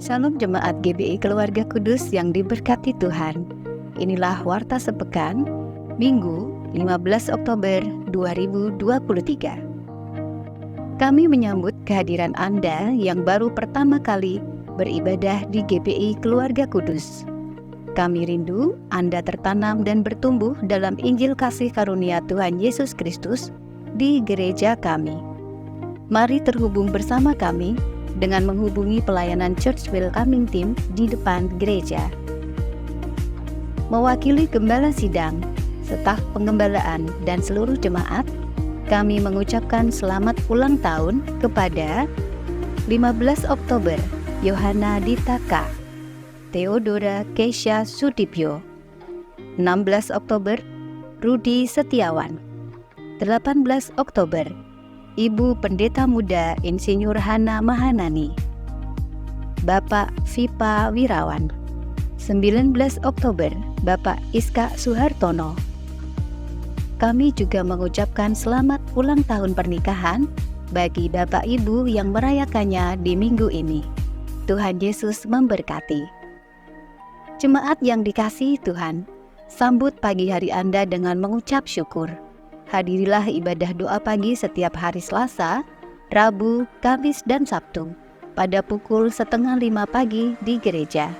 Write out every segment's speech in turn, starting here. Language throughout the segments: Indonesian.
Shalom Jemaat GBI Keluarga Kudus yang diberkati Tuhan. Inilah Warta Sepekan, Minggu 15 Oktober 2023. Kami menyambut kehadiran Anda yang baru pertama kali beribadah di GBI Keluarga Kudus. Kami rindu Anda tertanam dan bertumbuh dalam Injil kasih karunia Tuhan Yesus Kristus di gereja kami. Mari terhubung bersama kami dengan menghubungi pelayanan Church Welcoming Team di depan gereja. Mewakili Gembala Sidang, staf pengembalaan dan seluruh jemaat, kami mengucapkan selamat ulang tahun kepada 15 Oktober Yohana Ditaka, Theodora Keisha Sudipyo, 16 Oktober Rudi Setiawan, 18 Oktober Ibu Pendeta Muda Insinyur Hana Mahanani, Bapak Vipa Wirawan, 19 Oktober Bapak Iska Suhartono. Kami juga mengucapkan selamat ulang tahun pernikahan bagi Bapak Ibu yang merayakannya di minggu ini. Tuhan Yesus memberkati. Jemaat yang dikasihi Tuhan, sambut pagi hari Anda dengan mengucap syukur. Hadirilah ibadah doa pagi setiap hari Selasa, Rabu, Kamis, dan Sabtu pada pukul 4:30 pagi di gereja.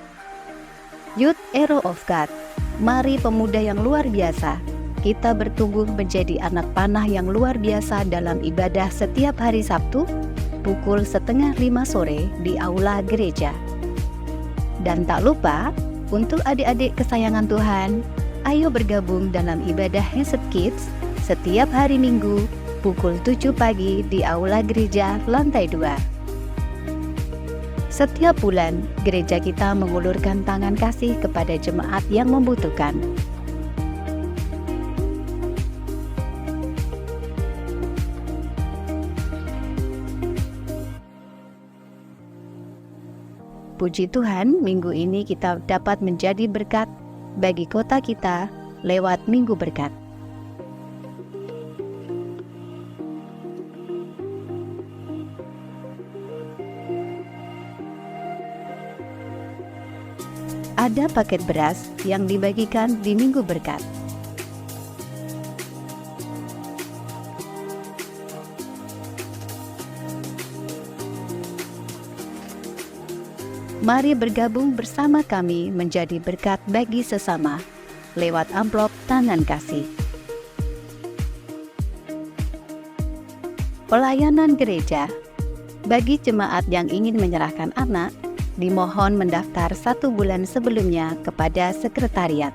Youth Hero of God, mari pemuda yang luar biasa, kita bertumbuh menjadi anak panah yang luar biasa dalam ibadah setiap hari Sabtu, pukul 4:30 sore di aula gereja. Dan tak lupa, untuk adik-adik kesayangan Tuhan, ayo bergabung dalam ibadah Hesed Kids setiap hari Minggu pukul 7 pagi di aula gereja lantai 2. Setiap bulan, gereja kita mengulurkan tangan kasih kepada jemaat yang membutuhkan. Puji Tuhan, minggu ini kita dapat menjadi berkat bagi kota kita lewat Minggu Berkat. Ada paket beras yang dibagikan di Minggu Berkat. Mari bergabung bersama kami menjadi berkat bagi sesama lewat amplop tangan kasih. Pelayanan gereja. Bagi jemaat yang ingin menyerahkan anak, dimohon mendaftar 1 bulan sebelumnya kepada sekretariat.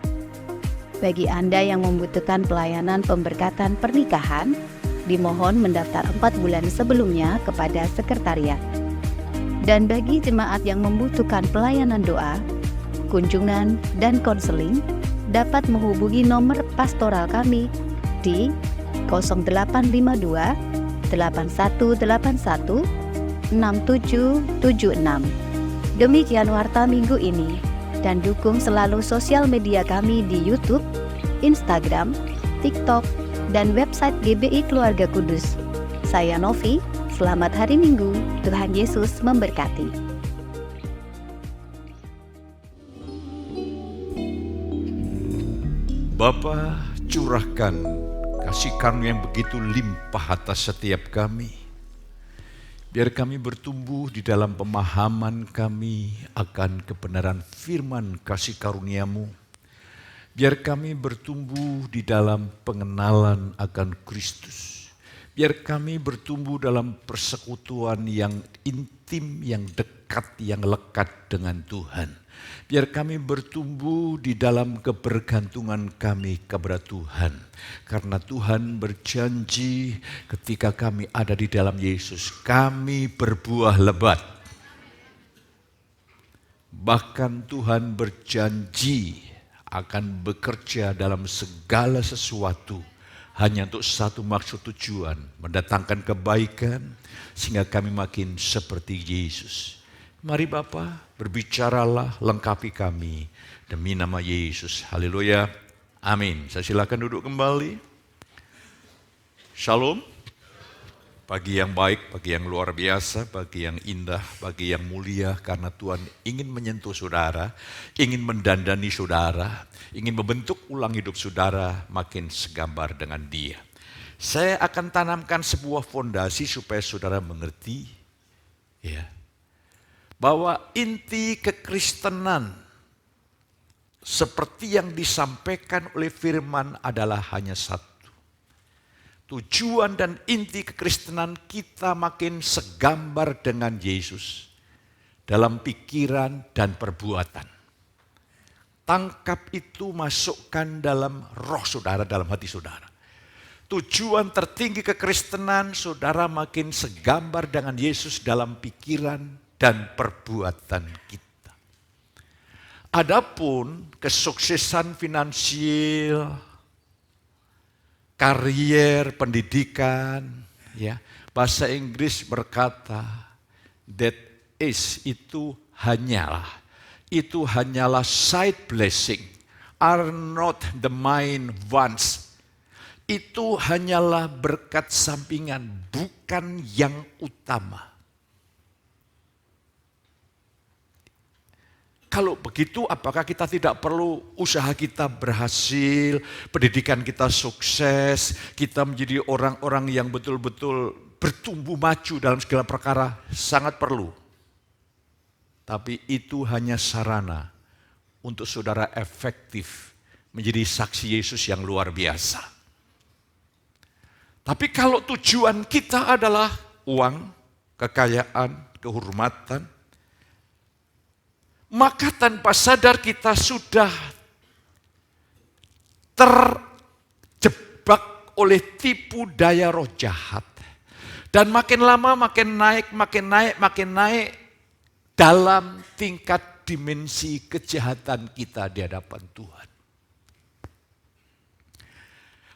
Bagi Anda yang membutuhkan pelayanan pemberkatan pernikahan, dimohon mendaftar 4 bulan sebelumnya kepada sekretariat. Dan bagi jemaat yang membutuhkan pelayanan doa, kunjungan, dan konseling, dapat menghubungi nomor pastoral kami di 0852 8181 6776. Demikian warta minggu ini, dan dukung selalu sosial media kami di YouTube, Instagram, TikTok, dan website GBI Keluarga Kudus. Saya Novi, selamat hari Minggu, Tuhan Yesus memberkati. Bapa, curahkan kasih karunia yang begitu limpah atas setiap kami. Biar kami bertumbuh di dalam pemahaman kami akan kebenaran firman kasih karunia-Mu. Biar kami bertumbuh di dalam pengenalan akan Kristus. Biar kami bertumbuh dalam persekutuan yang intim, yang dekat, yang lekat dengan Tuhan. Biar kami bertumbuh di dalam kebergantungan kami kepada Tuhan. Karena Tuhan berjanji ketika kami ada di dalam Yesus, kami berbuah lebat. Bahkan Tuhan berjanji akan bekerja dalam segala sesuatu hanya untuk satu maksud tujuan, mendatangkan kebaikan sehingga kami makin seperti Yesus. Mari Bapa, berbicaralah, lengkapi kami demi nama Yesus. Haleluya. Amin. Saya silakan duduk kembali. Shalom. Pagi yang baik, pagi yang luar biasa, pagi yang indah, pagi yang mulia, karena Tuhan ingin menyentuh saudara, ingin mendandani saudara, ingin membentuk ulang hidup saudara makin segambar dengan Dia. Saya akan tanamkan sebuah fondasi supaya saudara mengerti, ya, bahwa inti kekristenan seperti yang disampaikan oleh firman adalah hanya satu. Tujuan dan inti kekristenan kita makin segambar dengan Yesus dalam pikiran dan perbuatan. Tangkap itu, masukkan dalam roh saudara, dalam hati saudara. Tujuan tertinggi kekristenan, saudara makin segambar dengan Yesus dalam pikiran dan perbuatan kita. Adapun kesuksesan finansial, karier, pendidikan, ya, bahasa Inggris berkata, that is, itu hanyalah side blessing, are not the main ones. Itu hanyalah berkat sampingan, bukan yang utama. Kalau begitu, apakah kita tidak perlu usaha kita berhasil, pendidikan kita sukses, kita menjadi orang-orang yang betul-betul bertumbuh maju dalam segala perkara? Sangat perlu. Tapi itu hanya sarana untuk saudara efektif menjadi saksi Yesus yang luar biasa. Tapi kalau tujuan kita adalah uang, kekayaan, kehormatan, maka tanpa sadar kita sudah terjebak oleh tipu daya roh jahat. Dan makin lama makin naik dalam tingkat dimensi kejahatan kita di hadapan Tuhan.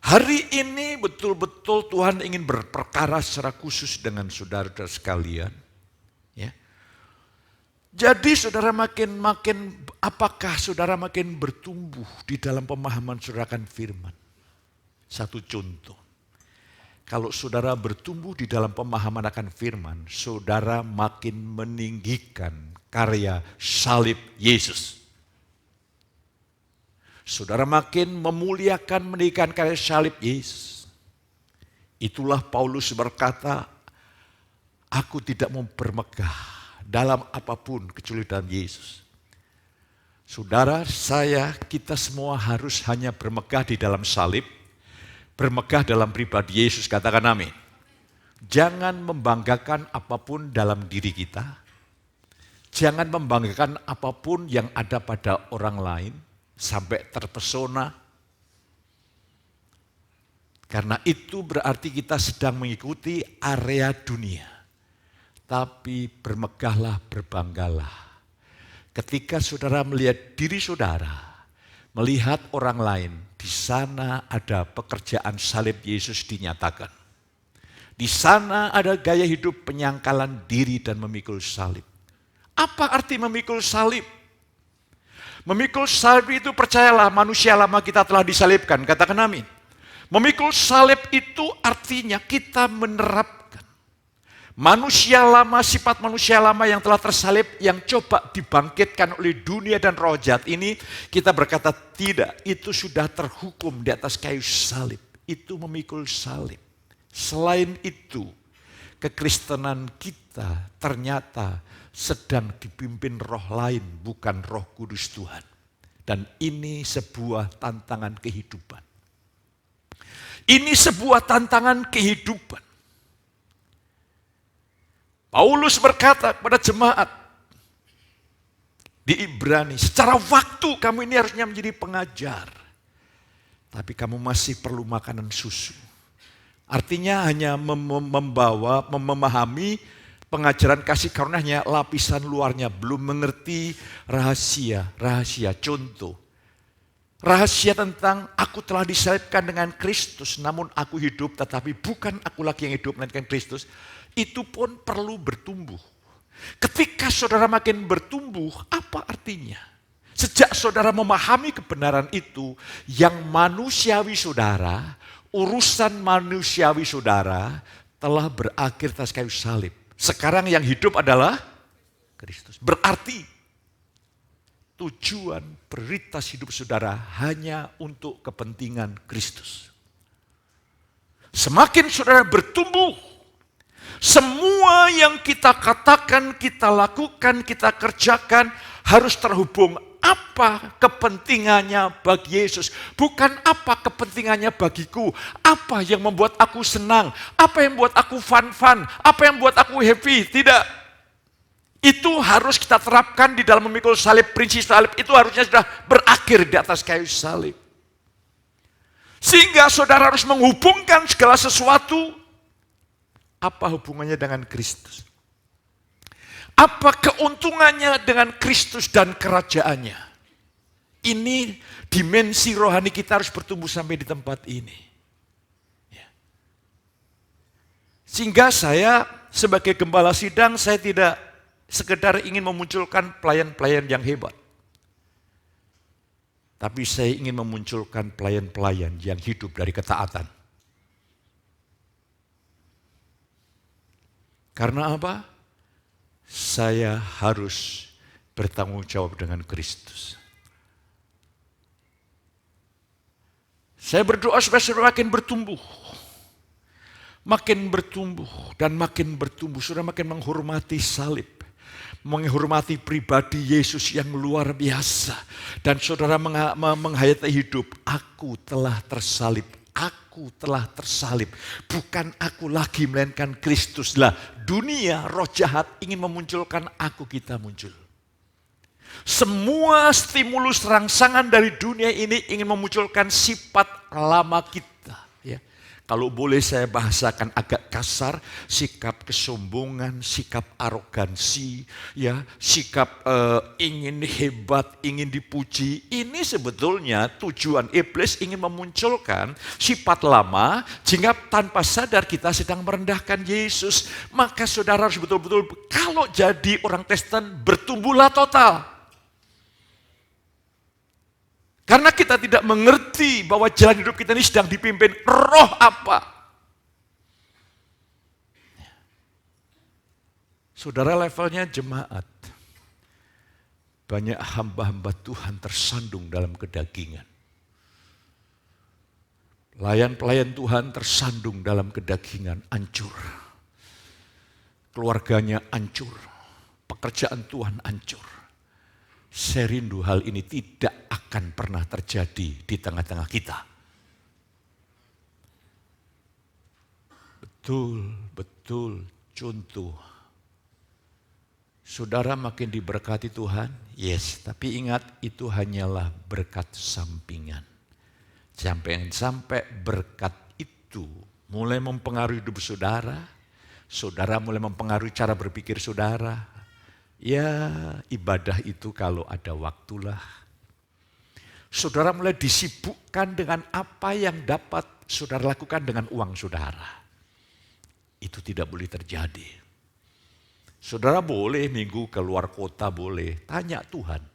Hari ini betul-betul Tuhan ingin berperkara secara khusus dengan saudara-saudara sekalian. Jadi saudara apakah saudara makin bertumbuh di dalam pemahaman saudara akan firman? Satu contoh, kalau saudara bertumbuh di dalam pemahaman akan firman, saudara makin meninggikan karya salib Yesus. Saudara makin memuliakan meninggikan karya salib Yesus. Itulah Paulus berkata, aku tidak mau bermegah dalam apapun kecuali dalam Yesus. Saudara, kita semua harus hanya bermegah di dalam salib, bermegah dalam pribadi Yesus, katakan amin. Jangan membanggakan apapun dalam diri kita, jangan membanggakan apapun yang ada pada orang lain, sampai terpesona. Karena itu berarti kita sedang mengikuti area dunia. Tapi bermegahlah, berbanggalah. Ketika saudara melihat diri saudara, melihat orang lain, di sana ada pekerjaan salib Yesus dinyatakan. Di sana ada gaya hidup penyangkalan diri dan memikul salib. Apa arti memikul salib? Memikul salib itu, percayalah, manusia lama kita telah disalibkan, katakan amin. Memikul salib itu artinya kita menerapkan manusia lama, sifat manusia lama yang telah tersalib, yang coba dibangkitkan oleh dunia dan roh jahat ini, kita berkata tidak, itu sudah terhukum di atas kayu salib. Itu memikul salib. Selain itu, kekristenan kita ternyata sedang dipimpin roh lain, bukan Roh Kudus Tuhan. Dan ini sebuah tantangan kehidupan. Ini sebuah tantangan kehidupan. Paulus berkata kepada jemaat di Ibrani, secara waktu kamu ini harusnya menjadi pengajar. Tapi kamu masih perlu makanan susu. Artinya hanya memahami pengajaran kasih karunia, lapisan luarnya, belum mengerti rahasia. Contoh, rahasia tentang aku telah disalibkan dengan Kristus, namun aku hidup, tetapi bukan aku lagi yang hidup, melainkan Kristus. Itu pun perlu bertumbuh. Ketika saudara makin bertumbuh, apa artinya? Sejak saudara memahami kebenaran itu, yang manusiawi saudara, urusan manusiawi saudara, telah berakhir atas kayu salib. Sekarang yang hidup adalah Kristus. Berarti tujuan prioritas hidup saudara hanya untuk kepentingan Kristus. Semakin saudara bertumbuh, semua yang kita katakan, kita lakukan, kita kerjakan harus terhubung apa kepentingannya bagi Yesus. Bukan apa kepentingannya bagiku, apa yang membuat aku senang, apa yang membuat aku fun, apa yang membuat aku happy. Tidak. Itu harus kita terapkan di dalam memikul salib. Prinsip salib itu harusnya sudah berakhir di atas kayu salib. Sehingga saudara harus menghubungkan segala sesuatu. Apa hubungannya dengan Kristus? Apa keuntungannya dengan Kristus dan kerajaannya? Ini dimensi rohani kita harus bertumbuh sampai di tempat ini. Ya. Sehingga saya sebagai gembala sidang, saya tidak sekedar ingin memunculkan pelayan-pelayan yang hebat. Tapi saya ingin memunculkan pelayan-pelayan yang hidup dari ketaatan. Karena apa? Saya harus bertanggung jawab dengan Kristus. Saya berdoa supaya saudara makin bertumbuh. Makin bertumbuh dan makin bertumbuh. Saudara makin menghormati salib. Menghormati pribadi Yesus yang luar biasa. Dan saudara menghayati hidup. Aku telah tersalib. Aku telah tersalib. Bukan aku lagi melainkan Kristus. Lah, dunia roh jahat ingin memunculkan aku, kita muncul. Semua stimulus rangsangan dari dunia ini ingin memunculkan sifat lama kita. Ya. Kalau boleh saya bahasakan agak kasar, sikap kesombongan, sikap arogansi, ya, sikap ingin hebat, ingin dipuji. Ini sebetulnya tujuan iblis ingin memunculkan sifat lama, sehingga tanpa sadar kita sedang merendahkan Yesus. Maka saudara harus betul-betul, kalau jadi orang Kristen, bertumbuhlah total. Karena kita tidak mengerti bahwa jalan hidup kita ini sedang dipimpin roh apa. Saudara, levelnya jemaat. Banyak hamba-hamba Tuhan tersandung dalam kedagingan. Pelayan-pelayan Tuhan tersandung dalam kedagingan, hancur. Keluarganya hancur. Pekerjaan Tuhan hancur. Saya rindu hal ini tidak akan pernah terjadi di tengah-tengah kita. Betul contoh. Saudara makin diberkati Tuhan, yes, tapi ingat itu hanyalah berkat sampingan. Sampai berkat itu mulai mempengaruhi hidup saudara, saudara mulai mempengaruhi cara berpikir saudara. Ya, ibadah itu kalau ada waktulah. Saudara mulai disibukkan dengan apa yang dapat saudara lakukan dengan uang saudara. Itu tidak boleh terjadi. Saudara boleh minggu keluar kota, boleh. Tanya Tuhan.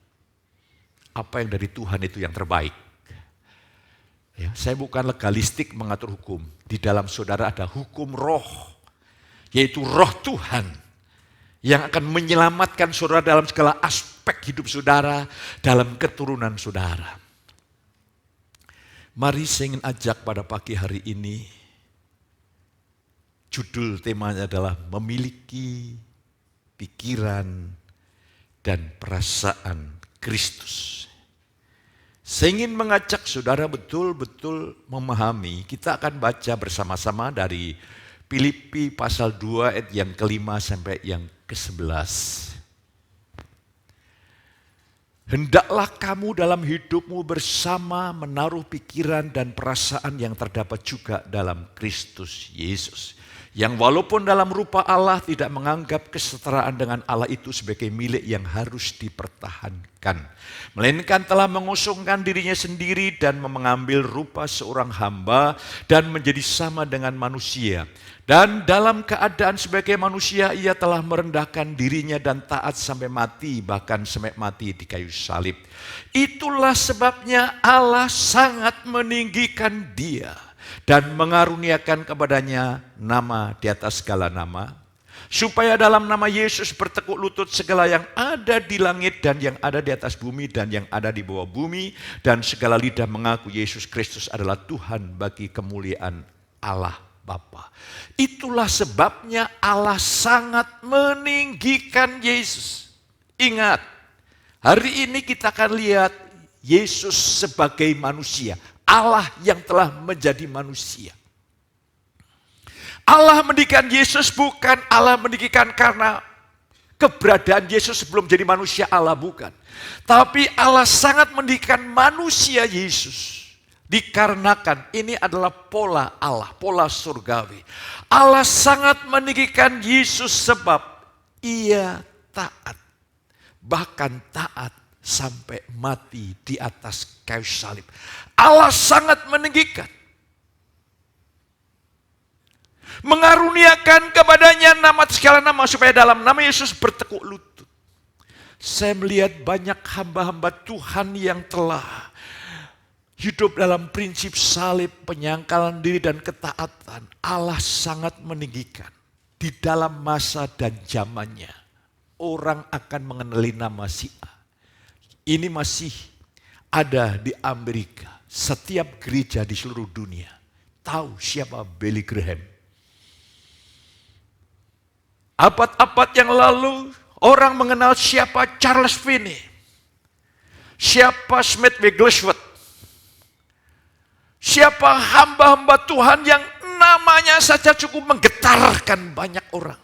Apa yang dari Tuhan itu yang terbaik. Ya, saya bukan legalistik mengatur hukum. Di dalam saudara ada hukum roh. Yaitu roh Tuhan. Yang akan menyelamatkan saudara dalam segala aspek hidup saudara, dalam keturunan saudara. Mari saya ingin ajak pada pagi hari ini, judul temanya adalah memiliki pikiran dan perasaan Kristus. Saya ingin mengajak saudara betul-betul memahami, kita akan baca bersama-sama dari Filipi pasal 2 ayat yang ke-5 sampai yang ke-11. Hendaklah kamu dalam hidupmu bersama menaruh pikiran dan perasaan yang terdapat juga dalam Kristus Yesus. Yang walaupun dalam rupa Allah tidak menganggap kesetaraan dengan Allah itu sebagai milik yang harus dipertahankan. Melainkan telah mengosongkan dirinya sendiri dan mengambil rupa seorang hamba dan menjadi sama dengan manusia. Dan dalam keadaan sebagai manusia ia telah merendahkan dirinya dan taat sampai mati, bahkan sampai mati di kayu salib. Itulah sebabnya Allah sangat meninggikan dia dan mengaruniakan kepadanya nama di atas segala nama, supaya dalam nama Yesus bertekuk lutut segala yang ada di langit dan yang ada di atas bumi dan yang ada di bawah bumi, dan segala lidah mengaku Yesus Kristus adalah Tuhan bagi kemuliaan Allah Bapa. Itulah sebabnya Allah sangat meninggikan Yesus. Ingat, hari ini kita akan lihat Yesus sebagai manusia, Allah yang telah menjadi manusia. Allah meninggikan Yesus bukan Allah meninggikan karena keberadaan Yesus sebelum jadi manusia, Allah bukan. Tapi Allah sangat meninggikan manusia Yesus. Dikarenakan ini adalah pola Allah, pola surgawi. Allah sangat meninggikan Yesus sebab ia taat. Bahkan taat sampai mati di atas kayu salib. Allah sangat meninggikan. Mengaruniakan kepadanya nama segala nama supaya dalam nama Yesus bertekuk lutut. Saya melihat banyak hamba-hamba Tuhan yang telah hidup dalam prinsip salib, penyangkalan diri dan ketaatan. Allah sangat meninggikan. Di dalam masa dan zamannya, orang akan mengenali nama si A. Ini masih ada di Amerika. Setiap gereja di seluruh dunia tahu siapa Billy Graham. Abad-abad yang lalu orang mengenal siapa Charles Finney, siapa Smith Wigglesworth, siapa hamba-hamba Tuhan yang namanya saja cukup menggetarkan banyak orang.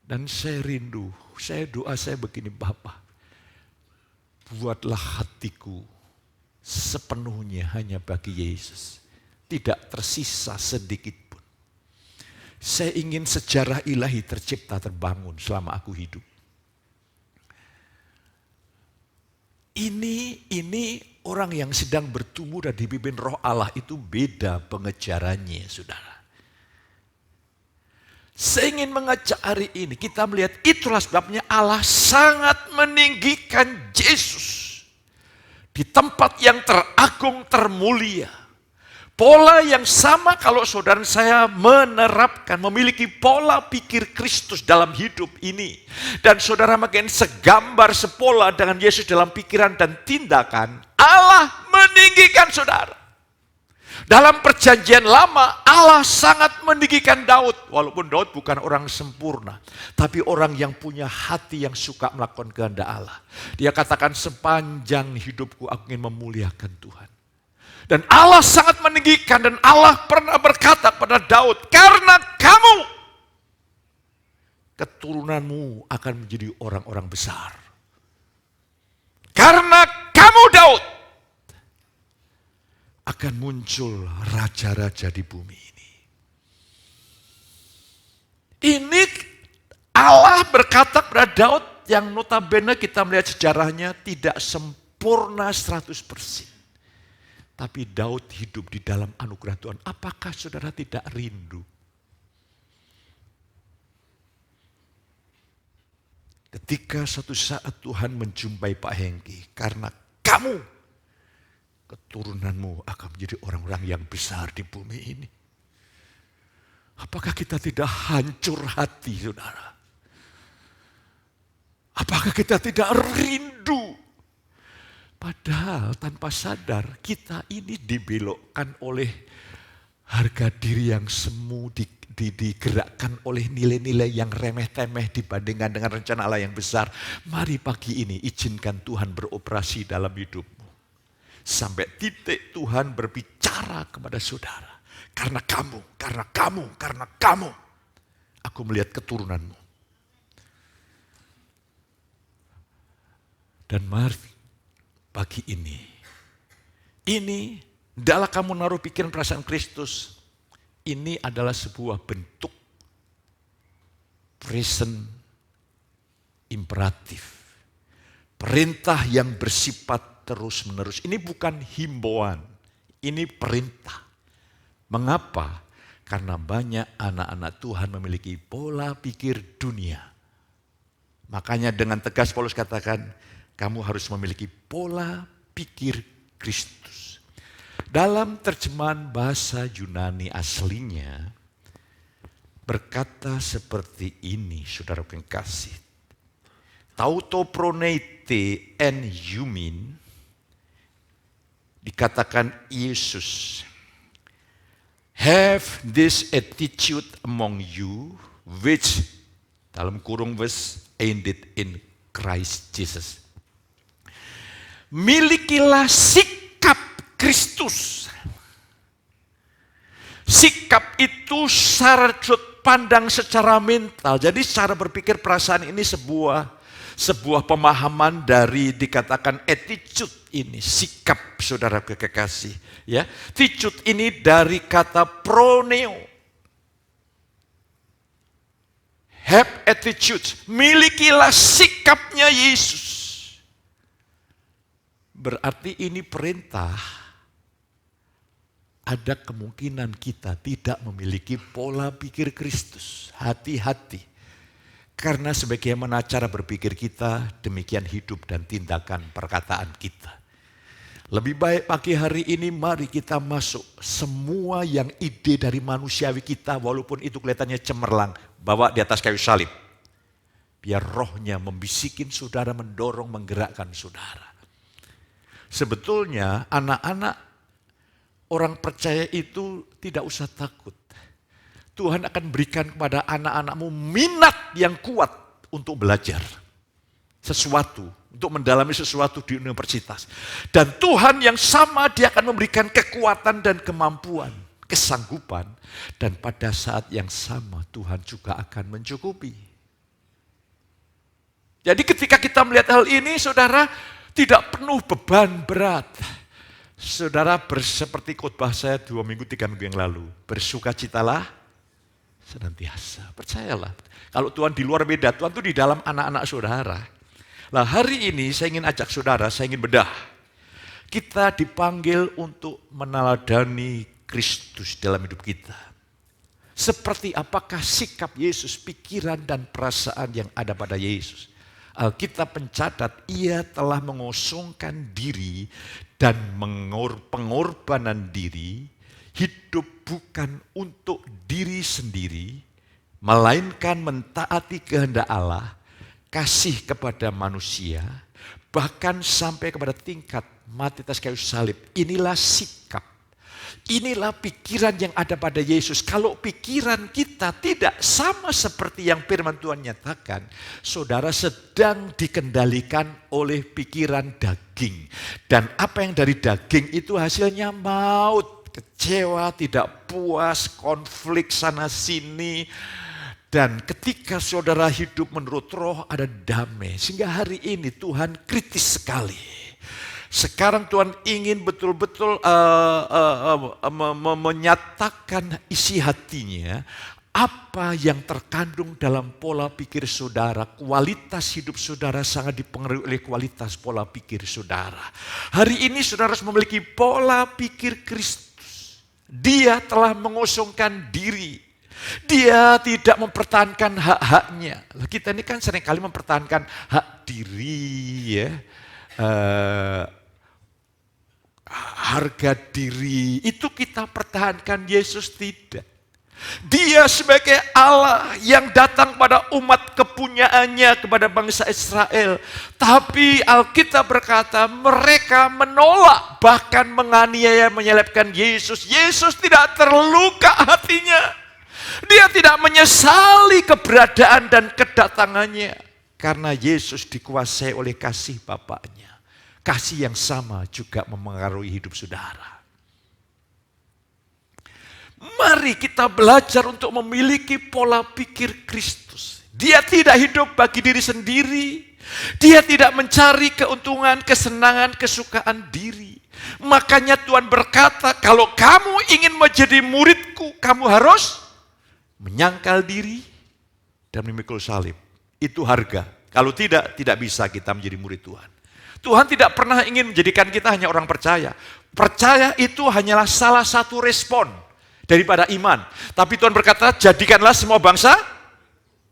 Dan saya rindu, saya doa saya begini, Bapa, buatlah hatiku sepenuhnya hanya bagi Yesus. Tidak tersisa sedikit pun. Saya ingin sejarah ilahi tercipta, terbangun selama aku hidup. Ini orang yang sedang bertumbuh dan dipimpin Roh Allah itu beda pengejarannya, saudara. Saya ingin mengajak hari ini, kita melihat itulah sebabnya Allah sangat meninggikan Yesus di tempat yang teragung, termulia. Pola yang sama kalau saudara saya menerapkan, memiliki pola pikir Kristus dalam hidup ini. Dan saudara makin segambar, sepola dengan Yesus dalam pikiran dan tindakan, Allah meninggikan saudara. Dalam perjanjian lama, Allah sangat meninggikan Daud. Walaupun Daud bukan orang sempurna, tapi orang yang punya hati yang suka melakukan kehendak Allah. Dia katakan, sepanjang hidupku aku ingin memuliakan Tuhan. Dan Allah sangat meninggikan, dan Allah pernah berkata kepada Daud, karena kamu, keturunanmu akan menjadi orang-orang besar. Karena kamu Daud, akan muncul raja-raja di bumi ini. Ini Allah berkata kepada Daud yang notabene kita melihat sejarahnya tidak sempurna 100%. Tapi Daud hidup di dalam anugerah Tuhan. Apakah saudara tidak rindu? Ketika suatu saat Tuhan menjumpai Pak Hengki, karena kamu, keturunanmu akan menjadi orang-orang yang besar di bumi ini. Apakah kita tidak hancur hati, saudara? Apakah kita tidak rindu? Padahal tanpa sadar kita ini dibelokkan oleh harga diri yang semu, digerakkan oleh nilai-nilai yang remeh-temeh dibandingkan dengan rencana Allah yang besar. Mari pagi ini izinkan Tuhan beroperasi dalam hidupmu. Sampai titik Tuhan berbicara kepada saudara. Karena kamu, aku melihat keturunanmu. Dan mari pagi ini adalah kamu naruh pikiran perasaan Kristus. Ini adalah sebuah bentuk present imperatif. Perintah yang bersifat terus-menerus. Ini bukan himbauan, ini perintah. Mengapa? Karena banyak anak-anak Tuhan memiliki pola pikir dunia. Makanya dengan tegas Paulus katakan, kamu harus memiliki pola pikir Kristus. Dalam terjemahan bahasa Yunani aslinya berkata seperti ini, saudara kekasih. Tautoproneite en eumin, dikatakan Yesus, have this attitude among you, which dalam kurung was ended in Christ Jesus. Milikilah sikap Kristus. Sikap itu sudut pandang secara mental. Jadi cara berpikir perasaan ini sebuah pemahaman dari dikatakan attitude ini, sikap saudara kekasih. Ya, attitude ini dari kata proneo. Have attitude, milikilah sikapnya Yesus. Berarti ini perintah. Ada kemungkinan kita tidak memiliki pola pikir Kristus. Hati-hati. Karena sebagaimana cara berpikir kita, demikian hidup dan tindakan perkataan kita. Lebih baik pagi hari ini mari kita masuk semua yang ide dari manusiawi kita, walaupun itu kelihatannya cemerlang, bawa di atas kayu salib. Biar rohnya membisikin saudara, mendorong, menggerakkan saudara. Sebetulnya anak-anak orang percaya itu tidak usah takut. Tuhan akan berikan kepada anak-anakmu minat yang kuat untuk belajar sesuatu, untuk mendalami sesuatu di universitas. Dan Tuhan yang sama, dia akan memberikan kekuatan dan kemampuan, kesanggupan. Dan pada saat yang sama Tuhan juga akan mencukupi. Jadi ketika kita melihat hal ini, saudara, tidak penuh beban berat. Saudara seperti khotbah saya 2 minggu, 3 minggu yang lalu. Bersukacitalah senantiasa. Percayalah. Kalau Tuhan di luar beda, Tuhan itu di dalam anak-anak saudara. Nah hari ini saya ingin ajak saudara, saya ingin bedah. Kita dipanggil untuk meneladani Kristus dalam hidup kita. Seperti apakah sikap Yesus, pikiran dan perasaan yang ada pada Yesus. Alkitab mencatat ia telah mengosongkan diri dan pengorbanan diri, hidup bukan untuk diri sendiri, melainkan mentaati kehendak Allah, kasih kepada manusia, bahkan sampai kepada tingkat mati atas kayu salib. Inilah sikap, inilah pikiran yang ada pada Yesus. Kalau pikiran kita tidak sama seperti yang firman Tuhan nyatakan, saudara sedang dikendalikan oleh pikiran daging. Dan apa yang dari daging itu hasilnya maut, kecewa, tidak puas, konflik sana sini. Dan ketika saudara hidup menurut roh ada damai. Sehingga hari ini Tuhan kritis sekali. Sekarang Tuhan ingin betul-betul menyatakan isi hatinya. Apa yang terkandung dalam pola pikir saudara. Kualitas hidup saudara sangat dipengaruhi oleh kualitas pola pikir saudara. Hari ini saudara harus memiliki pola pikir Kristus. Dia telah mengosongkan diri. Dia tidak mempertahankan hak-haknya. Kita ini kan seringkali mempertahankan hak diri, ya. Harga diri itu kita pertahankan, Yesus tidak. Dia sebagai Allah yang datang pada umat kepunyaannya, kepada bangsa Israel. Tapi Alkitab berkata mereka menolak, bahkan menganiaya, menyalibkan Yesus. Yesus tidak terluka hatinya. Dia tidak menyesali keberadaan dan kedatangannya. Karena Yesus dikuasai oleh kasih Bapaknya. Kasih yang sama juga memengaruhi hidup saudara. Mari kita belajar untuk memiliki pola pikir Kristus. Dia tidak hidup bagi diri sendiri. Dia tidak mencari keuntungan, kesenangan, kesukaan diri. Makanya Tuhan berkata, kalau kamu ingin menjadi muridku, kamu harus menyangkal diri dan memikul salib. Itu harga. Kalau tidak, tidak bisa kita menjadi murid Tuhan. Tuhan tidak pernah ingin menjadikan kita hanya orang percaya. Percaya itu hanyalah salah satu respon daripada iman. Tapi Tuhan berkata, jadikanlah semua bangsa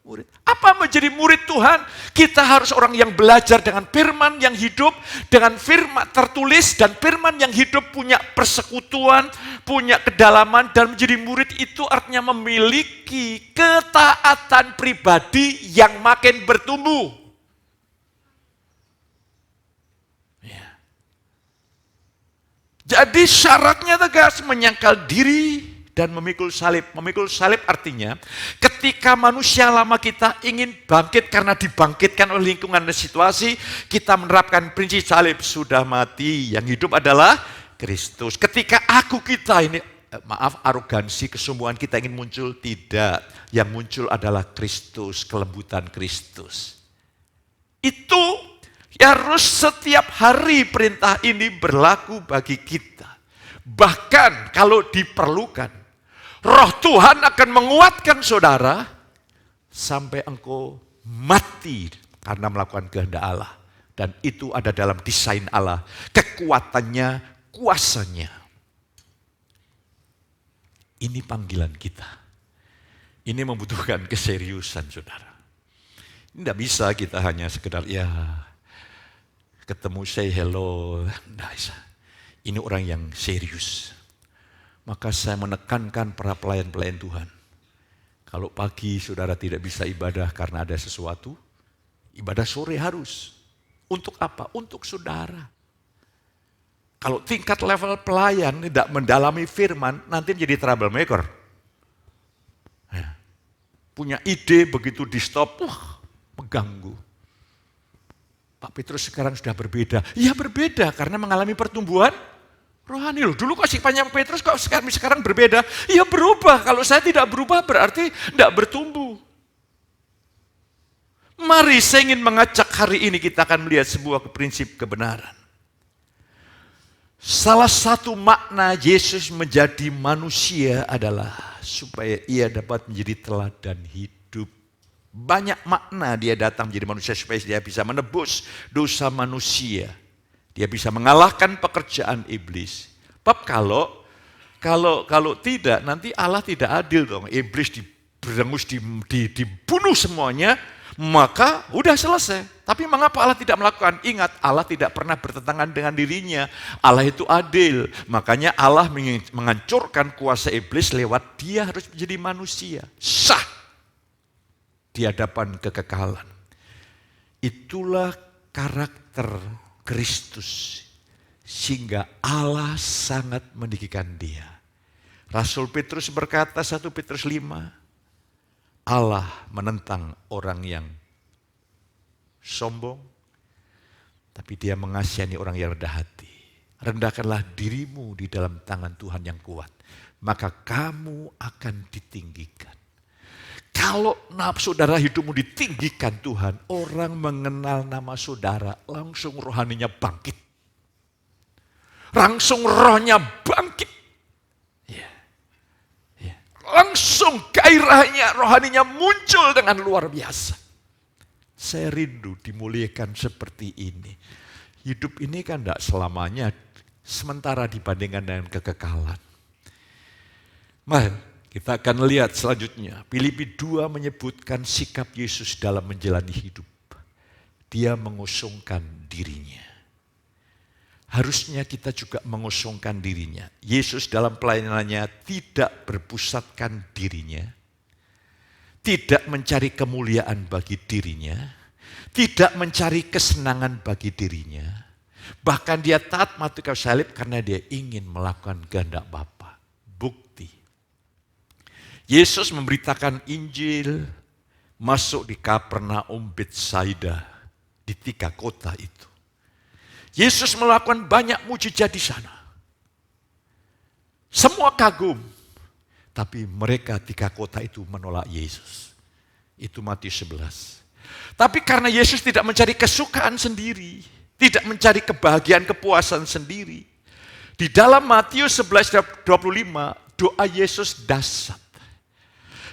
murid. Apa menjadi murid Tuhan? Kita harus orang yang belajar dengan firman yang hidup, dengan firman tertulis dan firman yang hidup punya persekutuan, punya kedalaman, dan menjadi murid itu artinya memiliki ketaatan pribadi yang makin bertumbuh. Ya. Jadi syaratnya tegas, menyangkal diri dan memikul salib. Memikul salib artinya ketika manusia lama kita ingin bangkit karena dibangkitkan oleh lingkungan dan situasi, kita menerapkan prinsip salib, sudah mati, yang hidup adalah Kristus. Ketika kita ini, arogansi, kesombongan kita ingin muncul, tidak. Yang muncul adalah Kristus, kelembutan Kristus. Itu harus setiap hari perintah ini berlaku bagi kita. Bahkan kalau diperlukan, Roh Tuhan akan menguatkan saudara sampai engkau mati karena melakukan kehendak Allah. Dan itu ada dalam desain Allah, kekuatannya, kuasanya. Ini panggilan kita. Ini membutuhkan keseriusan saudara. Ini tidak bisa kita hanya sekedar ketemu say hello. Tidak bisa. Ini orang yang serius. Maka saya menekankan para pelayan-pelayan Tuhan. Kalau pagi saudara tidak bisa ibadah karena ada sesuatu, ibadah sore harus. Untuk apa? Untuk saudara. Kalau tingkat level pelayan tidak mendalami firman, nanti menjadi troublemaker. Punya ide begitu di stop, mengganggu. Pak Petrus sekarang sudah berbeda. Ya berbeda karena mengalami pertumbuhan rohani loh. Dulu kok sifatnya Petrus kok sekarang berbeda? Ya berubah. Kalau saya tidak berubah berarti tidak bertumbuh. Mari saya ingin mengajak hari ini kita akan melihat sebuah prinsip kebenaran. Salah satu makna Yesus menjadi manusia adalah supaya ia dapat menjadi teladan hidup. Banyak makna dia datang menjadi manusia supaya dia bisa menebus dosa manusia. Dia bisa mengalahkan pekerjaan iblis. Bab kalau tidak, nanti Allah tidak adil dong. Iblis diberangus, dibunuh semuanya, maka udah selesai. Tapi mengapa Allah tidak melakukan? Ingat, Allah tidak pernah bertentangan dengan dirinya. Allah itu adil. Makanya Allah menghancurkan kuasa iblis lewat dia harus menjadi manusia. Sah di hadapan kekekalan. Itulah karakter Kristus, sehingga Allah sangat meninggikan dia. Rasul Petrus berkata 1 Petrus 5, Allah menentang orang yang sombong, tapi dia mengasihani orang yang rendah hati. Rendahkanlah dirimu di dalam tangan Tuhan yang kuat, maka kamu akan ditinggikan. Kalau saudara hidupmu ditinggikan Tuhan, orang mengenal nama saudara, langsung rohaninya bangkit. Langsung rohnya bangkit. Langsung gairahnya, rohaninya muncul dengan luar biasa. Saya rindu dimuliakan seperti ini. Hidup ini kan tidak selamanya sementara dibandingkan dengan kekekalan. Mari kita akan lihat selanjutnya. Filipi 2 menyebutkan sikap Yesus dalam menjalani hidup. Dia mengosongkan dirinya. Harusnya kita juga mengosongkan dirinya. Yesus dalam pelayanannya tidak berpusatkan dirinya. Tidak mencari kemuliaan bagi dirinya. Tidak mencari kesenangan bagi dirinya. Bahkan dia taat mati kayu salib karena dia ingin melakukan kehendak Bapa. Bukti. Yesus memberitakan Injil masuk di Kapernaum, Betsaida, di 3 kota itu. Yesus melakukan banyak mujizat di sana. Semua kagum. Tapi mereka 3 kota itu menolak Yesus. Itu Matius 11. Tapi karena Yesus tidak mencari kesukaan sendiri. Tidak mencari kebahagiaan, kepuasan sendiri. Di dalam Matius 11:25 doa Yesus dahsyat.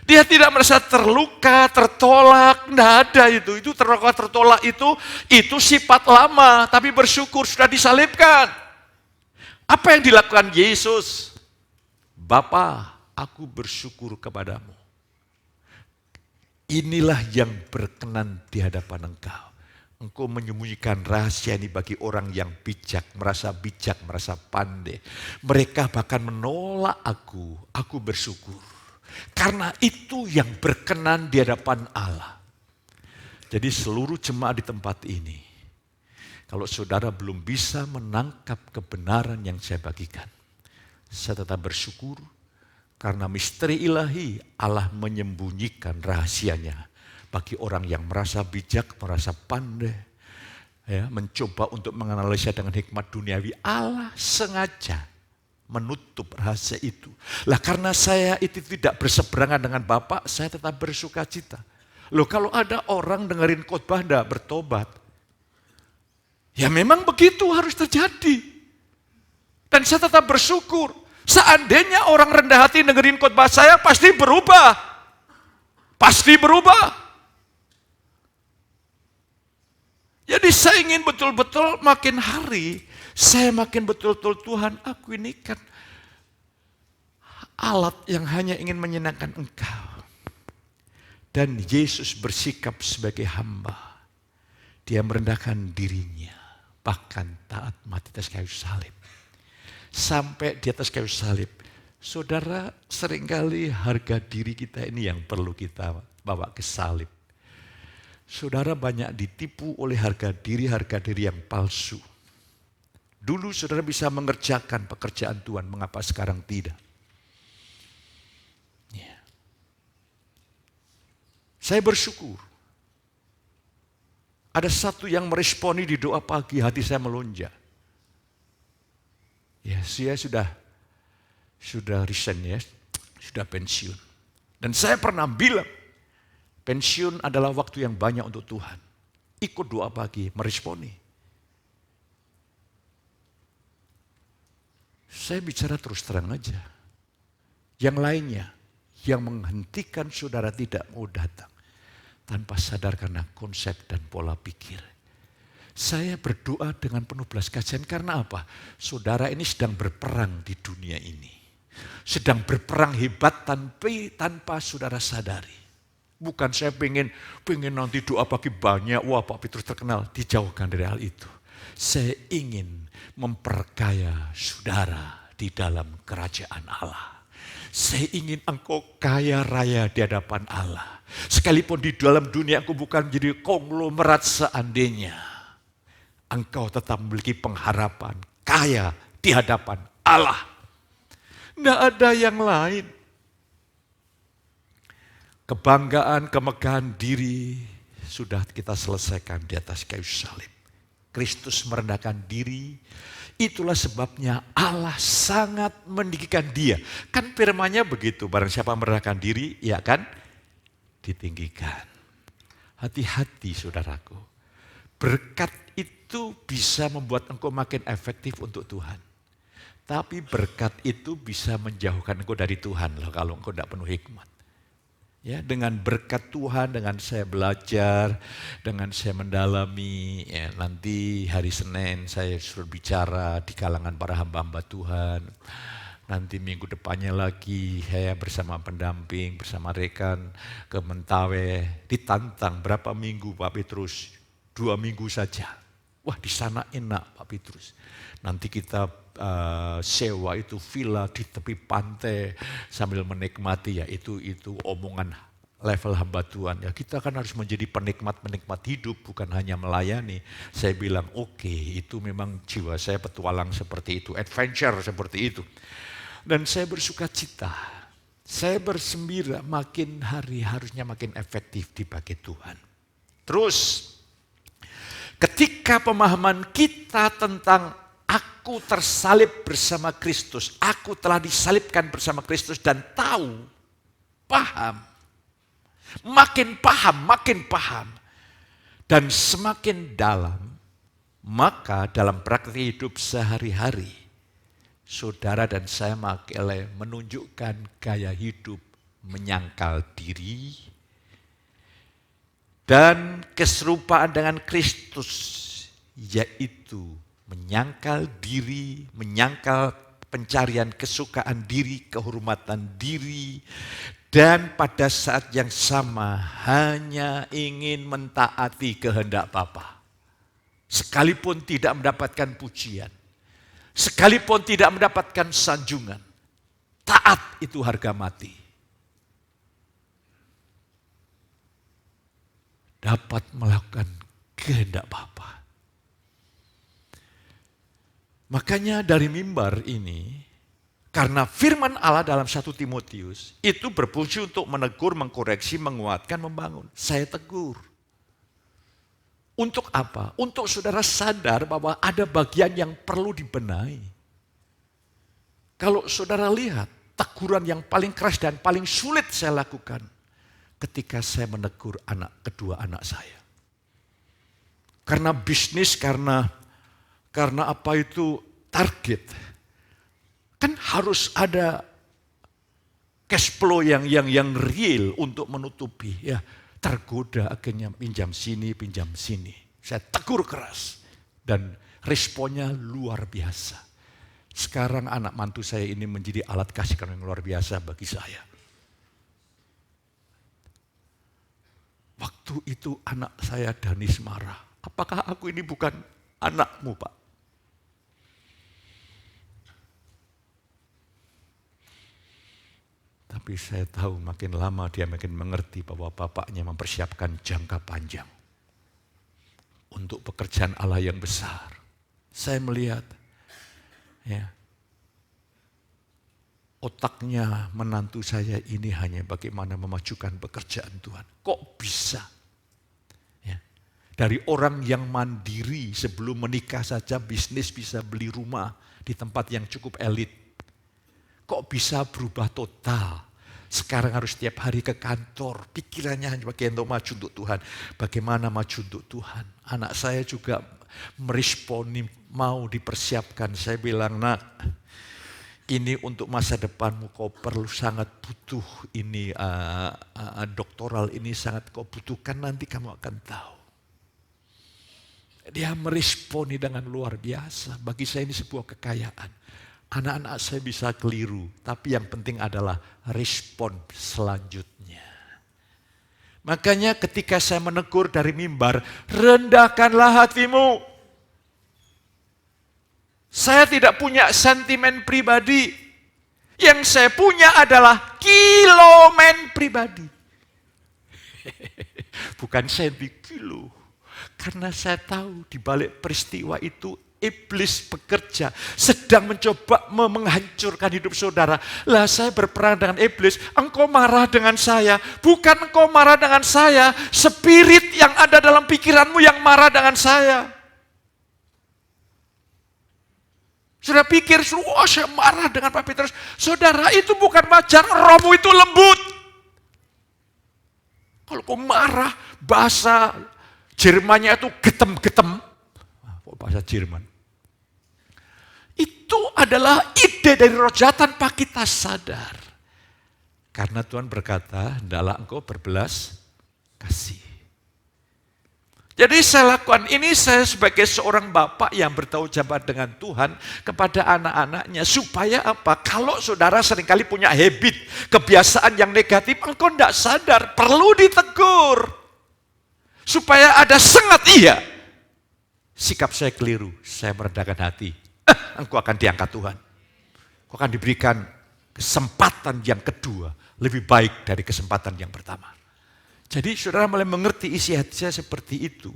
Dia tidak merasa terluka, tertolak, tidak ada itu. Itu terluka, tertolak itu sifat lama, tapi bersyukur sudah disalibkan. Apa yang dilakukan Yesus? Bapa, aku bersyukur kepadamu. inilah yang berkenan di hadapan Engkau. Engkau menyembunyikan rahasia ini bagi orang yang bijak, merasa pandai. Mereka bahkan menolak aku bersyukur. Karena itu yang berkenan di hadapan Allah. Jadi seluruh jemaat di tempat ini, kalau saudara belum bisa menangkap kebenaran yang saya bagikan, saya tetap bersyukur karena misteri ilahi Allah menyembunyikan rahasianya bagi orang yang merasa bijak, merasa pandai, ya, mencoba untuk menganalisa dengan hikmat duniawi. Allah sengaja menutup rahasia itu. Lah karena saya itu tidak berseberangan dengan Bapak, saya tetap bersuka cita. Loh kalau ada orang dengerin khotbah tidak bertobat, ya memang begitu harus terjadi. Dan saya tetap bersyukur. Seandainya orang rendah hati dengerin khotbah saya, pasti berubah. Pasti berubah. Jadi saya ingin betul-betul makin hari, saya makin betul-betul Tuhan, aku ini kan alat yang hanya ingin menyenangkan Engkau. Dan Yesus bersikap sebagai hamba. Dia merendahkan dirinya, bahkan taat mati atas kayu salib. Sampai di atas kayu salib, saudara, seringkali harga diri kita ini yang perlu kita bawa ke salib. Saudara banyak ditipu oleh harga diri yang palsu. Dulu saudara bisa mengerjakan pekerjaan Tuhan, mengapa sekarang tidak? Ya. Saya bersyukur. Ada satu yang meresponi di doa pagi, hati saya melonjak. Ya, saya sudah resign ya, sudah pensiun. Dan saya pernah bilang, pensiun adalah waktu yang banyak untuk Tuhan. Ikut doa pagi, meresponi. Saya bicara terus terang aja. Yang lainnya, yang menghentikan saudara tidak mau datang, tanpa sadar karena konsep dan pola pikir. Saya berdoa dengan penuh belas kasihan karena apa? Saudara ini sedang berperang di dunia ini. Sedang berperang hebat tanpa saudara sadari. Bukan saya pengen nanti doa pagi banyak, wah Pak Petrus terkenal. Dijauhkan dari hal itu. Saya ingin memperkaya saudara di dalam kerajaan Allah. Saya ingin engkau kaya raya di hadapan Allah. Sekalipun di dalam dunia aku bukan menjadi konglomerat, seandainya engkau tetap memiliki pengharapan kaya di hadapan Allah. Tidak ada yang lain. Kebanggaan, kemegahan diri sudah kita selesaikan di atas kayu salib. Kristus merendahkan diri. Itulah sebabnya Allah sangat meninggikan dia. Kan firman-Nya begitu, barang siapa merendahkan diri, ya kan ditinggikan. Hati-hati saudaraku. Berkat itu bisa membuat engkau makin efektif untuk Tuhan. Tapi berkat itu bisa menjauhkan engkau dari Tuhan loh, kalau engkau tidak penuh hikmat. Ya, dengan berkat Tuhan, dengan saya belajar, dengan saya mendalami, ya, nanti hari Senin saya suruh bicara di kalangan para hamba-hamba Tuhan. Nanti minggu depannya lagi saya bersama pendamping, bersama rekan ke Mentawai, ditantang berapa minggu Pak Petrus? 2 minggu saja. Wah, di sana enak Pak Petrus. Nanti kita sewa itu villa di tepi pantai sambil menikmati, ya itu omongan level hamba Tuhan. Ya kita kan harus menjadi penikmat hidup, bukan hanya melayani. Saya bilang oke, itu memang jiwa saya, petualang seperti itu, adventure seperti itu. Dan saya bersuka cita, saya bersembira makin hari harusnya makin efektif dipakai Tuhan. Terus ketika pemahaman kita tentang aku tersalib bersama Kristus, aku telah disalibkan bersama Kristus dan tahu, paham, makin paham, dan semakin dalam, maka dalam praktik hidup sehari-hari, saudara dan saya makin menunjukkan gaya hidup menyangkal diri, dan keserupaan dengan Kristus, yaitu menyangkal diri, menyangkal pencarian kesukaan diri, kehormatan diri, dan pada saat yang sama hanya ingin mentaati kehendak Bapa. Sekalipun tidak mendapatkan pujian, sekalipun tidak mendapatkan sanjungan, taat itu harga mati. Dapat melakukan kehendak Bapa. Makanya dari mimbar ini, karena firman Allah dalam 1 Timotius, itu berfungsi untuk menegur, mengkoreksi, menguatkan, membangun. Saya tegur. Untuk apa? Untuk saudara sadar bahwa ada bagian yang perlu dibenahi. Kalau saudara lihat, teguran yang paling keras dan paling sulit saya lakukan ketika saya menegur kedua anak saya. Karena bisnis, karena apa itu target. Kan harus ada cash flow yang real untuk menutupi. Ya, tergoda akhirnya pinjam sini. Saya tegur keras. Dan responnya luar biasa. Sekarang anak mantu saya ini menjadi alat kasih karunia yang luar biasa bagi saya. Waktu itu anak saya Danis marah. Apakah aku ini bukan anakmu, Pak? Tapi saya tahu makin lama dia makin mengerti bahwa bapaknya mempersiapkan jangka panjang untuk pekerjaan Allah yang besar. Saya melihat ya, otaknya menantu saya ini hanya bagaimana memajukan pekerjaan Tuhan. Kok bisa? Ya. Dari orang yang mandiri sebelum menikah saja bisnis bisa beli rumah di tempat yang cukup elit. Kok bisa berubah total? Sekarang harus setiap hari ke kantor. Pikirannya hanya bagaimana maju untuk Tuhan. Bagaimana maju untuk Tuhan. Anak saya juga meresponi, mau dipersiapkan. Saya bilang, nak, ini untuk masa depanmu kau perlu sangat butuh ini. Doktoral ini sangat kau butuhkan, nanti kamu akan tahu. Dia meresponi dengan luar biasa. Bagi saya ini sebuah kekayaan. Anak-anak saya bisa keliru, tapi yang penting adalah respon selanjutnya. Makanya ketika saya menegur dari mimbar, rendahkanlah hatimu. Saya tidak punya sentimen pribadi. Yang saya punya adalah kilomen pribadi. Bukan senti, kilo. Karena saya tahu di balik peristiwa itu, iblis bekerja, sedang mencoba menghancurkan hidup saudara. Lah saya berperang dengan iblis, engkau marah dengan saya. Bukan engkau marah dengan saya, spirit yang ada dalam pikiranmu yang marah dengan saya. Sudah pikir, saya marah dengan Pak Petrus. Saudara, itu bukan wajar, rohmu itu lembut. Kalau kau marah, bahasa Jermannya itu getem-getem. Bahasa Jerman. Itu adalah ide dari roh jahat tanpa kita sadar. Karena Tuhan berkata, hendaklah engkau berbelas kasih. Jadi saya lakukan ini, saya sebagai seorang bapak yang bertanggung jawab dengan Tuhan kepada anak-anaknya. Supaya apa? Kalau saudara seringkali punya habit, kebiasaan yang negatif, engkau tidak sadar, perlu ditegur. Supaya ada sengat, iya. Sikap saya keliru, saya merendahkan hati. Engkau akan diangkat Tuhan. Engkau akan diberikan kesempatan yang kedua, lebih baik dari kesempatan yang pertama. Jadi saudara mulai mengerti isi hati saya seperti itu.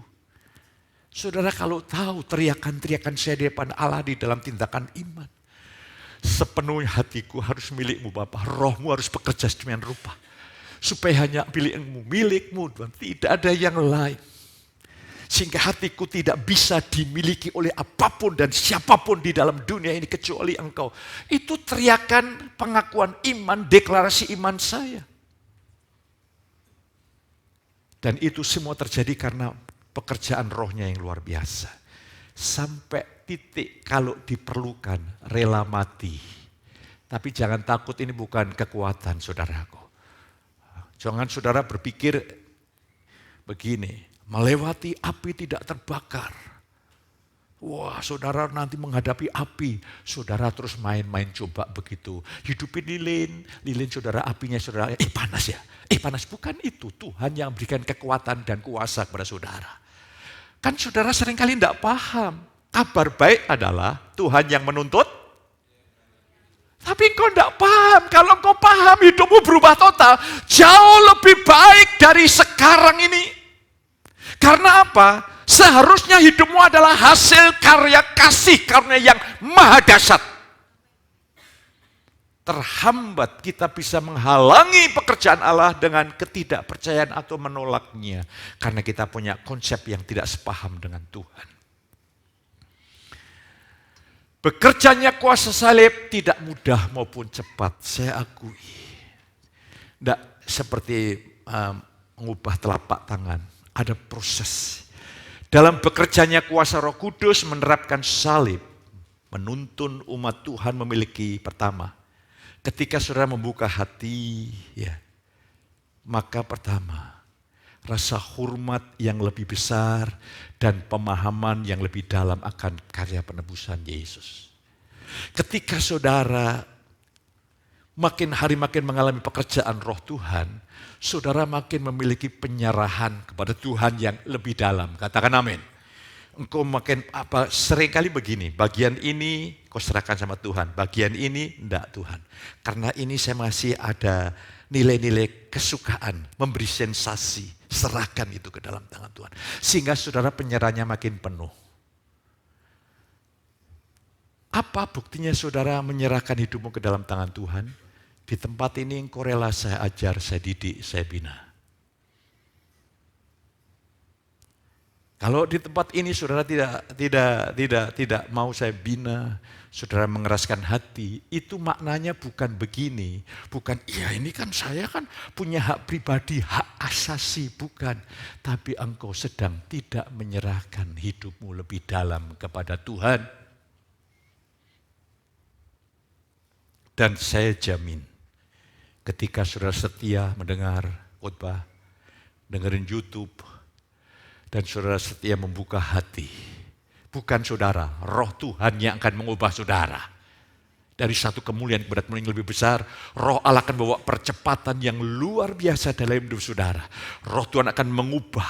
Saudara kalau tahu teriakan-teriakan saya di depan Allah di dalam tindakan iman. Sepenuhnya hatiku harus milikmu Bapa, rohmu harus bekerja sedemikian rupa. Supaya hanya milikmu Tuhan, tidak ada yang lain. Sehingga hatiku tidak bisa dimiliki oleh apapun dan siapapun di dalam dunia ini kecuali engkau. Itu teriakan pengakuan iman, deklarasi iman saya. Dan itu semua terjadi karena pekerjaan rohnya yang luar biasa. Sampai titik kalau diperlukan rela mati. Tapi jangan takut, ini bukan kekuatan saudaraku. Jangan saudara berpikir begini, melewati api tidak terbakar. Wah, saudara nanti menghadapi api. Saudara terus main-main coba begitu. Hidupin lilin saudara, apinya saudara, panas ya. Panas, bukan itu. Tuhan yang berikan kekuatan dan kuasa kepada saudara. Kan saudara seringkali tidak paham. Kabar baik adalah Tuhan yang menuntut. Tapi engkau tidak paham. Kalau engkau paham, hidupmu berubah total. Jauh lebih baik dari sekarang ini. Karena apa? Seharusnya hidupmu adalah hasil karya kasih karunia yang maha dahsyat. Terhambat kita bisa menghalangi pekerjaan Allah dengan ketidakpercayaan atau menolaknya. Karena kita punya konsep yang tidak sepaham dengan Tuhan. Bekerjanya kuasa salib tidak mudah maupun cepat, saya akui. Tidak seperti mengubah telapak tangan, ada proses. Dalam bekerjanya kuasa Roh Kudus menerapkan salib, menuntun umat Tuhan memiliki pertama. Ketika saudara membuka hati, maka pertama, rasa hormat yang lebih besar dan pemahaman yang lebih dalam akan karya penebusan Yesus. Ketika saudara makin hari makin mengalami pekerjaan Roh Tuhan, saudara makin memiliki penyerahan kepada Tuhan yang lebih dalam. Katakan amin. Engkau makin seringkali begini, bagian ini kau serahkan sama Tuhan, bagian ini enggak Tuhan. Karena ini saya masih ada nilai-nilai kesukaan, memberi sensasi, serahkan itu ke dalam tangan Tuhan. Sehingga saudara penyerahannya makin penuh. Apa buktinya saudara menyerahkan hidupmu ke dalam tangan Tuhan? Di tempat ini engkau rela saya ajar, saya didik, saya bina. Kalau di tempat ini saudara tidak mau saya bina, saudara mengeraskan hati, itu maknanya bukan begini. Bukan, ini kan saya kan punya hak pribadi, hak asasi, bukan. Tapi engkau sedang tidak menyerahkan hidupmu lebih dalam kepada Tuhan. Dan saya jamin, ketika saudara setia mendengar khotbah, dengerin YouTube, dan saudara setia membuka hati, bukan saudara, Roh Tuhan yang akan mengubah saudara. Dari satu kemuliaan kepada kemuliaan yang lebih besar, Roh Allah akan bawa percepatan yang luar biasa dalam hidup saudara. Roh Tuhan akan mengubah,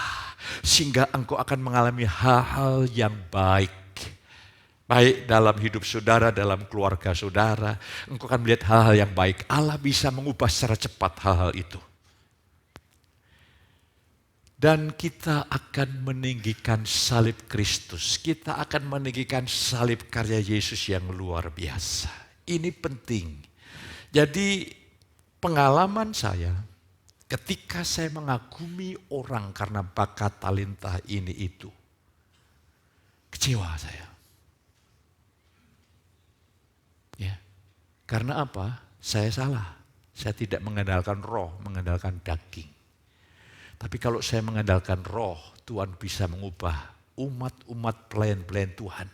sehingga engkau akan mengalami hal-hal yang baik. Baik dalam hidup saudara, dalam keluarga saudara, engkau akan melihat hal-hal yang baik. Allah bisa mengubah secara cepat hal-hal itu. Dan kita akan meninggikan salib Kristus. Kita akan meninggikan salib karya Yesus yang luar biasa. Ini penting. Jadi pengalaman saya ketika saya mengagumi orang karena bakat talenta ini itu. Kecewa saya. Karena apa? Saya salah. Saya tidak mengandalkan roh, mengandalkan daging. Tapi kalau saya mengandalkan roh, Tuhan bisa mengubah umat-umat pelayan-pelayan Tuhan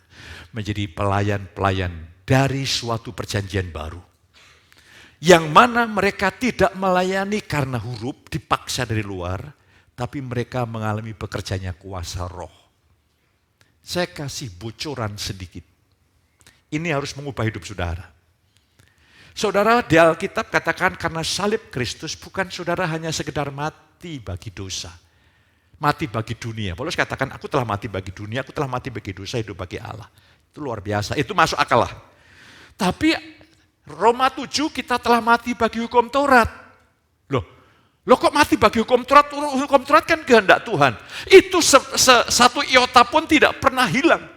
menjadi pelayan-pelayan dari suatu perjanjian baru. Yang mana mereka tidak melayani karena huruf dipaksa dari luar, tapi mereka mengalami bekerjanya kuasa roh. Saya kasih bocoran sedikit. Ini harus mengubah hidup saudara. Saudara, di Alkitab katakan karena salib Kristus bukan saudara hanya sekedar mati bagi dosa. Mati bagi dunia. Paulus katakan, aku telah mati bagi dunia, aku telah mati bagi dosa, hidup bagi Allah. Itu luar biasa, itu masuk akal lah. Tapi Roma 7 kita telah mati bagi hukum Taurat. Loh kok mati bagi hukum Taurat? Hukum Taurat kan kehendak Tuhan. Itu satu iota pun tidak pernah hilang.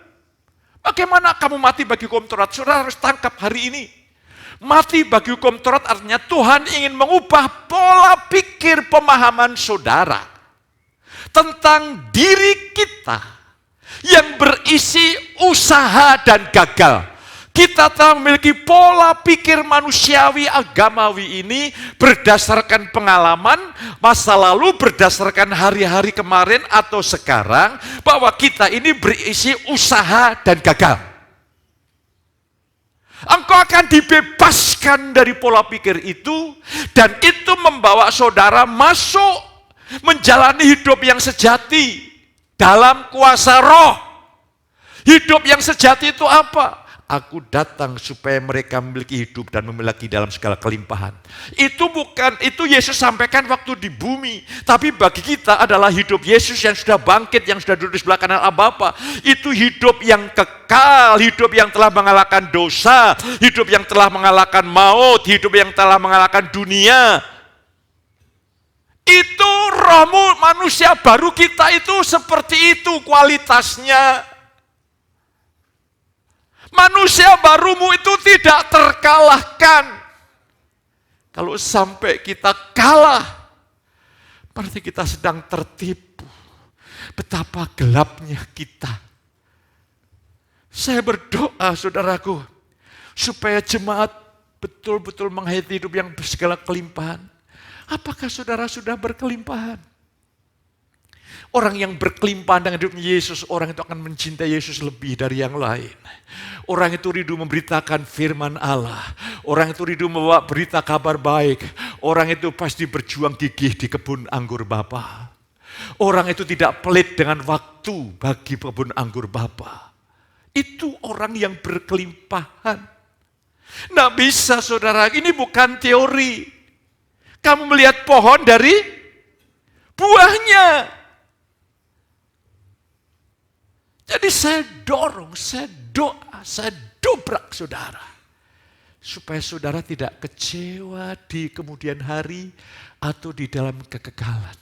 Bagaimana kamu mati bagi hukum Taurat? Saudara harus tangkap hari ini. Mati bagi hukum Taurat artinya Tuhan ingin mengubah pola pikir pemahaman saudara tentang diri kita yang berisi usaha dan gagal. Kita telah memiliki pola pikir manusiawi agamawi ini berdasarkan pengalaman masa lalu, berdasarkan hari-hari kemarin atau sekarang, bahwa kita ini berisi usaha dan gagal. Engkau akan dibebaskan dari pola pikir itu, dan itu membawa saudara masuk menjalani hidup yang sejati dalam kuasa roh. Hidup yang sejati itu apa? Aku datang supaya mereka memiliki hidup dan memiliki dalam segala kelimpahan. Itu Yesus sampaikan waktu di bumi. Tapi bagi kita adalah hidup Yesus yang sudah bangkit, yang sudah duduk di sebelah kanan Allah Bapa. Itu hidup yang kekal, hidup yang telah mengalahkan dosa, hidup yang telah mengalahkan maut, hidup yang telah mengalahkan dunia. Itu rohmu manusia baru kita itu seperti itu kualitasnya. Manusia barumu itu tidak terkalahkan. Kalau sampai kita kalah, berarti kita sedang tertipu. Betapa gelapnya kita. Saya berdoa, saudaraku, supaya jemaat betul-betul menghayati hidup yang segala kelimpahan. Apakah saudara sudah berkelimpahan? Orang yang berkelimpahan dengan hidupnya Yesus, orang itu akan mencintai Yesus lebih dari yang lain. Orang itu rindu memberitakan firman Allah. Orang itu rindu membawa berita kabar baik. Orang itu pasti berjuang gigih di kebun anggur Bapa. Orang itu tidak pelit dengan waktu bagi kebun anggur Bapa. Itu orang yang berkelimpahan. Nggak bisa saudara, ini bukan teori. Kamu melihat pohon dari buahnya. Jadi saya dorong, saya doa, saya dobrak saudara. Supaya saudara tidak kecewa di kemudian hari atau di dalam kekekalan.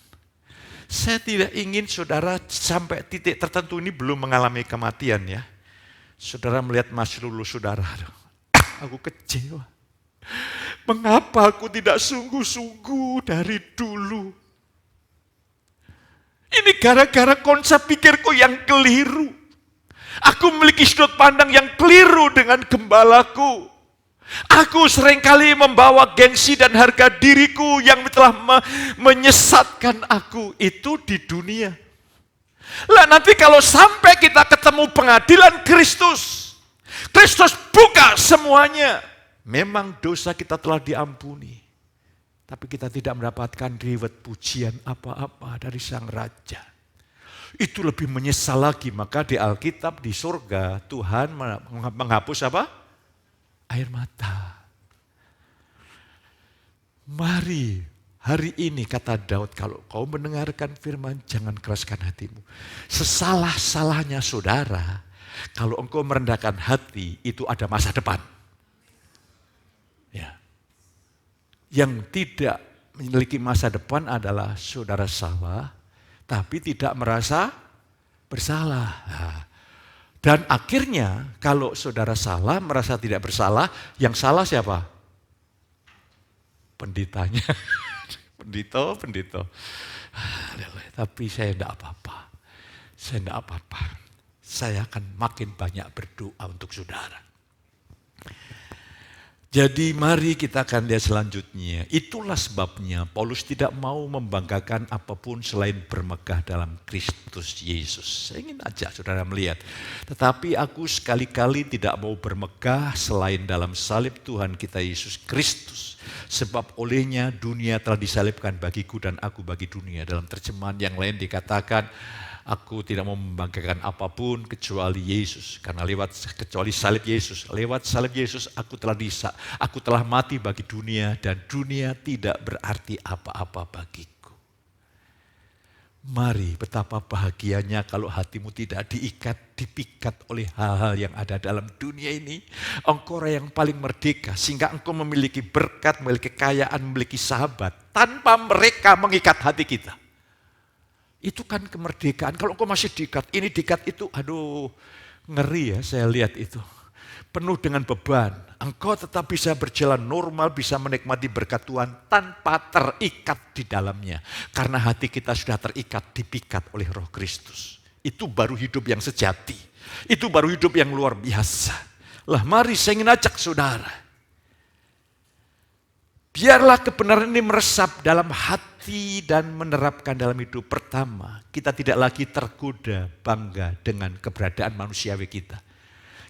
Saya tidak ingin saudara sampai titik tertentu ini belum mengalami kematian ya. Saudara melihat masa lalu saudara, aku kecewa. Mengapa aku tidak sungguh-sungguh dari dulu? Ini gara-gara konsep pikirku yang keliru. Aku memiliki sudut pandang yang keliru dengan gembalaku. Aku seringkali membawa gengsi dan harga diriku yang telah menyesatkan aku itu di dunia. Lah nanti kalau sampai kita ketemu pengadilan Kristus, Kristus buka semuanya. Memang dosa kita telah diampuni. Tapi kita tidak mendapatkan reward pujian apa-apa dari Sang Raja. Itu lebih menyesal lagi. Maka di Alkitab, di surga, Tuhan menghapus apa? Air mata. Mari, hari ini kata Daud, kalau kau mendengarkan firman, jangan keraskan hatimu. Sesalah-salahnya saudara, kalau engkau merendahkan hati, itu ada masa depan. Ya. Yang tidak memiliki masa depan adalah saudara salah, tapi tidak merasa bersalah. Dan akhirnya kalau saudara salah, merasa tidak bersalah, yang salah siapa? Pendetanya. Pendeta. Tapi saya tidak apa-apa. Saya akan makin banyak berdoa untuk saudara. Jadi mari kita akan lihat selanjutnya. Itulah sebabnya Paulus tidak mau membanggakan apapun selain bermegah dalam Kristus Yesus. Saya ingin ajak saudara melihat. Tetapi aku sekali-kali tidak mau bermegah selain dalam salib Tuhan kita Yesus Kristus. Sebab olehnya dunia telah disalibkan bagiku dan aku bagi dunia. Dalam terjemahan yang lain dikatakan, aku tidak mau membanggakan apapun kecuali Yesus. Karena kecuali salib Yesus. Lewat salib Yesus aku telah mati bagi dunia dan dunia tidak berarti apa-apa bagiku. Mari betapa bahagianya kalau hatimu tidak dipikat oleh hal-hal yang ada dalam dunia ini. Engkau orang yang paling merdeka sehingga engkau memiliki berkat, memiliki kekayaan, memiliki sahabat. Tanpa mereka mengikat hati kita. Itu kan kemerdekaan. Kalau engkau masih diikat, ini diikat itu, aduh ngeri ya saya lihat itu. Penuh dengan beban. Engkau tetap bisa berjalan normal, bisa menikmati berkat Tuhan tanpa terikat di dalamnya. Karena hati kita sudah terikat, dipikat oleh Roh Kristus. Itu baru hidup yang sejati. Itu baru hidup yang luar biasa. Lah mari saya ingin ajak saudara. Biarlah kebenaran ini meresap dalam hati dan menerapkan dalam hidup. Pertama, kita tidak lagi tergoda bangga dengan keberadaan manusiawi kita.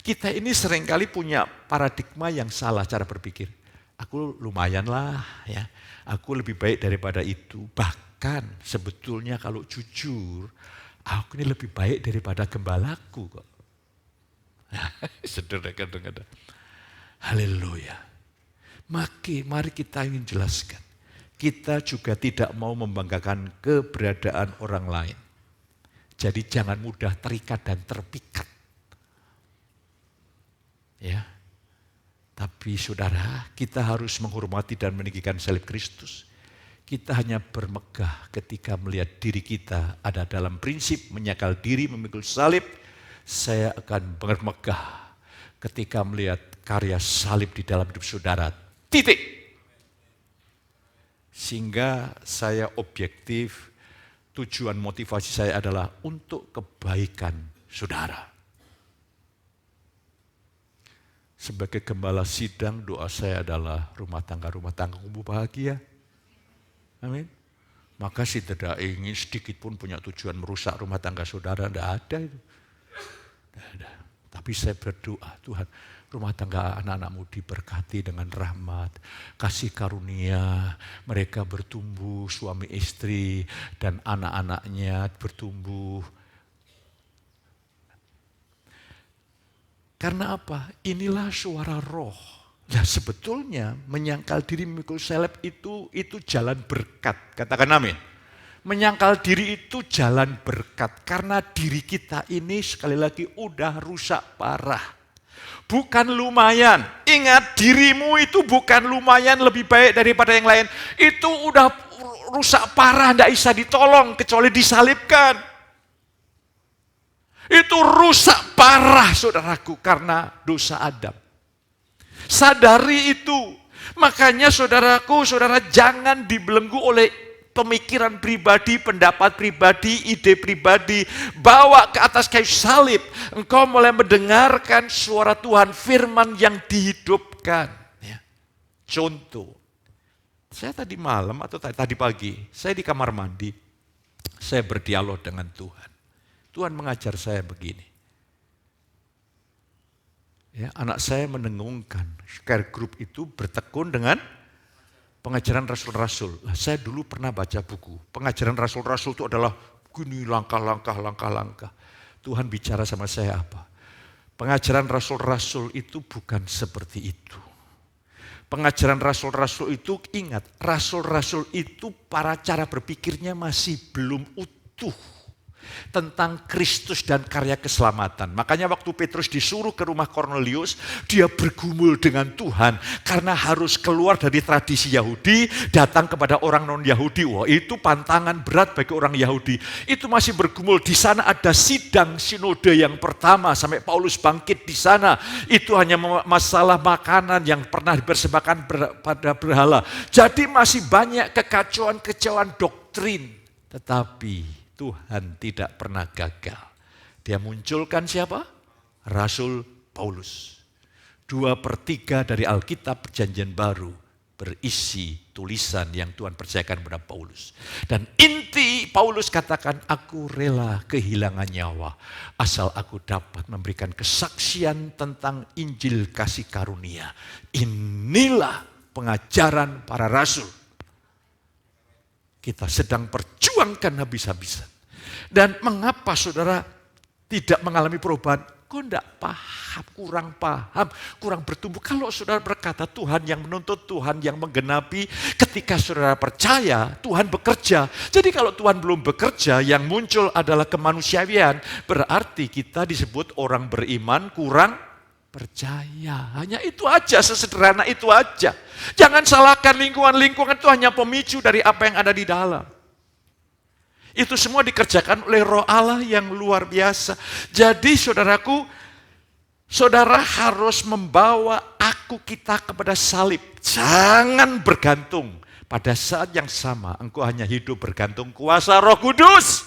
Kita ini seringkali punya paradigma yang salah cara berpikir. Aku lumayan lah ya, aku lebih baik daripada itu. Bahkan sebetulnya kalau jujur, aku ini lebih baik daripada gembalaku kok. Saudara kadang-kadang. Haleluya. Mari kita ingin jelaskan. Kita juga tidak mau membanggakan keberadaan orang lain. Jadi jangan mudah terikat dan terpikat. Ya. Tapi saudara, kita harus menghormati dan meninggikan salib Kristus. Kita hanya bermegah ketika melihat diri kita ada dalam prinsip menyangkal diri memikul salib. Saya akan bermegah ketika melihat karya salib di dalam hidup saudara. Titik. Sehingga saya objektif, tujuan motivasi saya adalah untuk kebaikan saudara. Sebagai gembala sidang, doa saya adalah rumah tangga kumpul bahagia. Amin. Maka saya tidak ingin sedikit pun punya tujuan merusak rumah tangga saudara, tidak ada itu. Tidak ada. Tapi saya berdoa, Tuhan, rumah tangga anak-anakmu diberkati dengan rahmat, kasih karunia, mereka bertumbuh, suami istri dan anak-anaknya bertumbuh. Karena apa? Inilah suara roh. Ya sebetulnya menyangkal diri memikul salib itu jalan berkat. Katakan amin. Menyangkal diri itu jalan berkat. Karena diri kita ini sekali lagi udah rusak parah. Bukan lumayan. Ingat, dirimu itu bukan lumayan lebih baik daripada yang lain. Itu udah rusak parah, tidak bisa ditolong kecuali disalibkan. Itu rusak parah saudaraku karena dosa Adam. Sadari itu. Makanya saudaraku, saudara jangan dibelenggu oleh pemikiran pribadi, pendapat pribadi, ide pribadi. Bawa ke atas kayu salib. Engkau mulai mendengarkan suara Tuhan, firman yang dihidupkan. Ya. Contoh. Saya tadi malam atau tadi pagi, saya di kamar mandi. Saya berdialog dengan Tuhan. Tuhan mengajar saya begini. Ya, anak saya mendengungkan, care group itu bertekun dengan pengajaran rasul-rasul. Nah, saya dulu pernah baca buku. Pengajaran rasul-rasul itu adalah gini langkah-langkah. Tuhan bicara sama saya apa? Pengajaran rasul-rasul itu bukan seperti itu. Pengajaran rasul-rasul itu, ingat, rasul-rasul itu para cara berpikirnya masih belum utuh. Tentang Kristus dan karya keselamatan. Makanya waktu Petrus disuruh ke rumah Kornelius, dia bergumul dengan Tuhan karena harus keluar dari tradisi Yahudi, datang kepada orang non-Yahudi. Wah, itu pantangan berat bagi orang Yahudi. Itu masih bergumul. Di sana ada sidang sinode yang pertama sampai Paulus bangkit di sana. Itu hanya masalah makanan yang pernah dipersembahkan pada berhala. Jadi masih banyak kekacauan doktrin. Tetapi Tuhan tidak pernah gagal. Dia munculkan siapa? Rasul Paulus. 2/3 dari Alkitab Perjanjian Baru berisi tulisan yang Tuhan percayakan kepada Paulus. Dan inti Paulus katakan, aku rela kehilangan nyawa asal aku dapat memberikan kesaksian tentang Injil kasih karunia. Inilah pengajaran para rasul. Kita sedang perjuangkan habis-habisan. Dan mengapa saudara tidak mengalami perubahan? Kok tidak paham, kurang bertumbuh. Kalau saudara berkata Tuhan yang menuntut, Tuhan yang menggenapi, ketika saudara percaya, Tuhan bekerja. Jadi kalau Tuhan belum bekerja, yang muncul adalah kemanusiaan, berarti kita disebut orang beriman kurang percaya. Hanya itu aja, sesederhana itu aja. Jangan salahkan lingkungan itu hanya pemicu dari apa yang ada di dalam. Itu semua dikerjakan oleh Roh Allah yang luar biasa. Jadi saudaraku, saudara harus membawa kita kepada salib. Jangan bergantung. Pada saat yang sama, engkau hanya hidup bergantung kuasa Roh Kudus.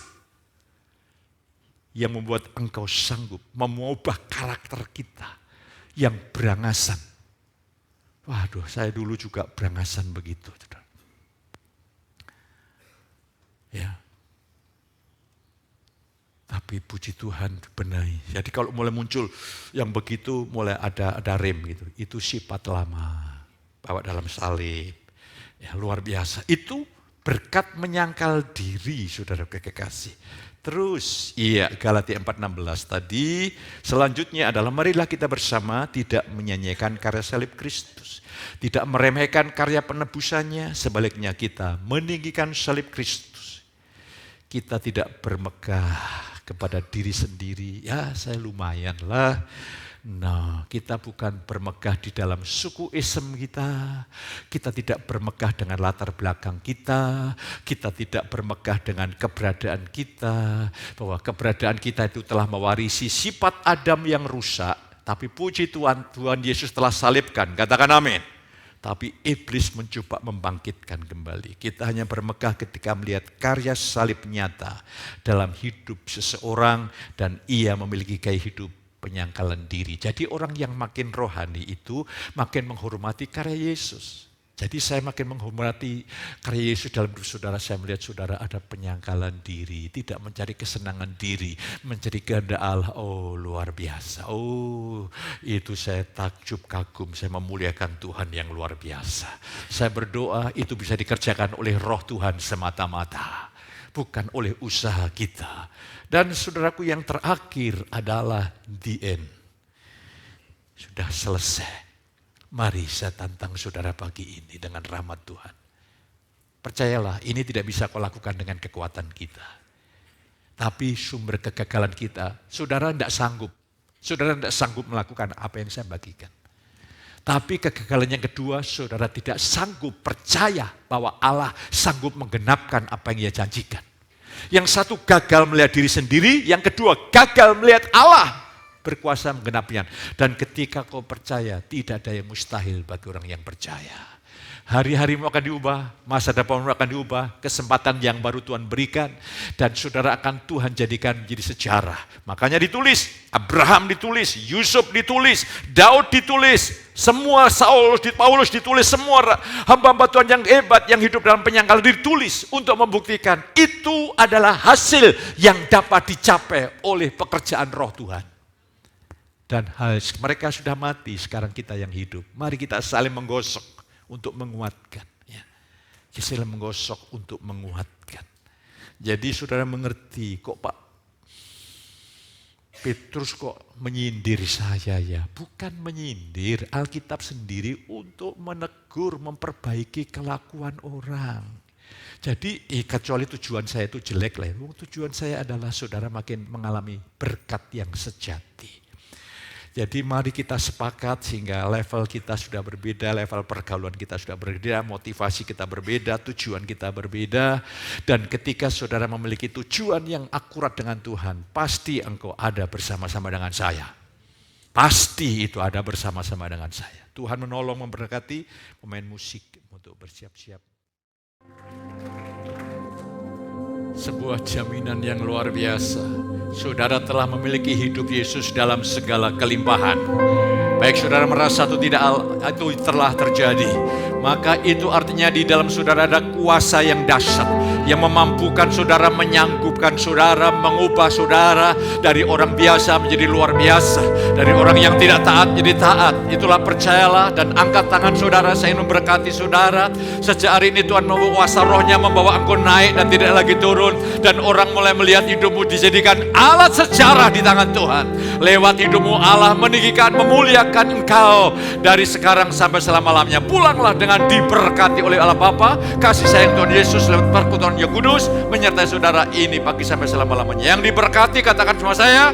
Yang membuat engkau sanggup mengubah karakter kita yang berangasan. Waduh, saya dulu juga berangasan begitu. Ya. Tapi puji Tuhan benahi. Jadi kalau mulai muncul yang begitu, mulai ada rem gitu. Itu sifat lama, bawa dalam salib. Ya, luar biasa. Itu Berkat menyangkal diri, saudara kekasih. Terus, Galatia 4:16 tadi, selanjutnya adalah marilah kita bersama tidak menyanyikan karya salib Kristus. Tidak meremehkan karya penebusannya, sebaliknya kita meninggikan salib Kristus. Kita tidak bermegah kepada diri sendiri, ya saya lumayan lah. Nah, kita bukan bermegah di dalam suku ism kita. Kita tidak bermegah dengan latar belakang kita. Kita tidak bermegah dengan keberadaan kita. Bahwa keberadaan kita itu telah mewarisi sifat Adam yang rusak. Tapi puji Tuhan, Tuhan Yesus telah salibkan. Katakan amin. Tapi iblis mencoba membangkitkan kembali. Kita hanya bermegah ketika melihat karya salib nyata dalam hidup seseorang. Dan ia memiliki gaya hidup penyangkalan diri. Jadi orang yang makin rohani itu makin menghormati karya Yesus. Jadi saya makin menghormati karya Yesus dalam hidup saudara. Saya melihat saudara ada penyangkalan diri, tidak mencari kesenangan diri, mencari kehendak Allah. Oh, luar biasa. Oh, itu saya takjub kagum. Saya memuliakan Tuhan yang luar biasa. Saya berdoa itu bisa dikerjakan oleh Roh Tuhan semata-mata, bukan oleh usaha kita. Dan saudaraku, yang terakhir adalah the end. Sudah selesai. Mari saya tantang saudara pagi ini dengan rahmat Tuhan. Percayalah, ini tidak bisa kau lakukan dengan kekuatan kita. Tapi sumber kegagalan kita, saudara tidak sanggup. Saudara tidak sanggup melakukan apa yang saya bagikan. Tapi kegagalan yang kedua, saudara tidak sanggup percaya bahwa Allah sanggup menggenapkan apa yang ia janjikan. Yang satu gagal melihat diri sendiri, yang kedua gagal melihat Allah berkuasa menggenapinya. Dan ketika kau percaya, tidak ada yang mustahil bagi orang yang percaya. Hari-harimu akan diubah, masa depanmu akan diubah, kesempatan yang baru Tuhan berikan, dan saudara akan Tuhan jadikan menjadi sejarah. Makanya ditulis, Abraham ditulis, Yusuf ditulis, Daud ditulis, semua Paulus ditulis, semua hamba-hamba Tuhan yang hebat yang hidup dalam penyangkalan ditulis untuk membuktikan itu adalah hasil yang dapat dicapai oleh pekerjaan Roh Tuhan. Dan mereka sudah mati, sekarang kita yang hidup. Mari kita saling menggosok untuk menguatkan. Saling menggosok untuk menguatkan. Jadi saudara mengerti, kok Pak Petrus kok menyindir saya ya? Bukan menyindir, Alkitab sendiri untuk menegur, memperbaiki kelakuan orang. Jadi kecuali tujuan saya itu jelek lah. Tujuan saya adalah saudara makin mengalami berkat yang sejati. Jadi mari kita sepakat sehingga level kita sudah berbeda, level pergaulan kita sudah berbeda, motivasi kita berbeda, tujuan kita berbeda. Dan ketika saudara memiliki tujuan yang akurat dengan Tuhan, pasti engkau ada bersama-sama dengan saya. Pasti itu ada bersama-sama dengan saya. Tuhan menolong, memberkati pemain musik untuk bersiap-siap. Sebuah jaminan yang luar biasa. Saudara telah memiliki hidup Yesus dalam segala kelimpahan. Baik saudara merasa atau tidak itu telah terjadi, maka itu artinya di dalam saudara ada kuasa yang dahsyat yang memampukan saudara, menyanggupkan saudara, mengubah saudara dari orang biasa menjadi luar biasa, dari orang yang tidak taat jadi taat. Itulah percayalah dan angkat tangan saudara. Saya ingin memberkati saudara. Sejak hari ini Tuhan kuasa Rohnya membawa engkau naik dan tidak lagi turun, dan orang mulai melihat hidupmu dijadikan alat sejarah di tangan Tuhan. Lewat hidupmu Allah meninggikan, memuliakan engkau dari sekarang sampai selama-lamanya. Pulanglah dengan diberkati oleh Allah Bapa, kasih sayang Tuhan Yesus lewat perkutuan Yang Kudus menyertai saudara ini pagi sampai selama-lamanya. Yang diberkati katakan sama saya.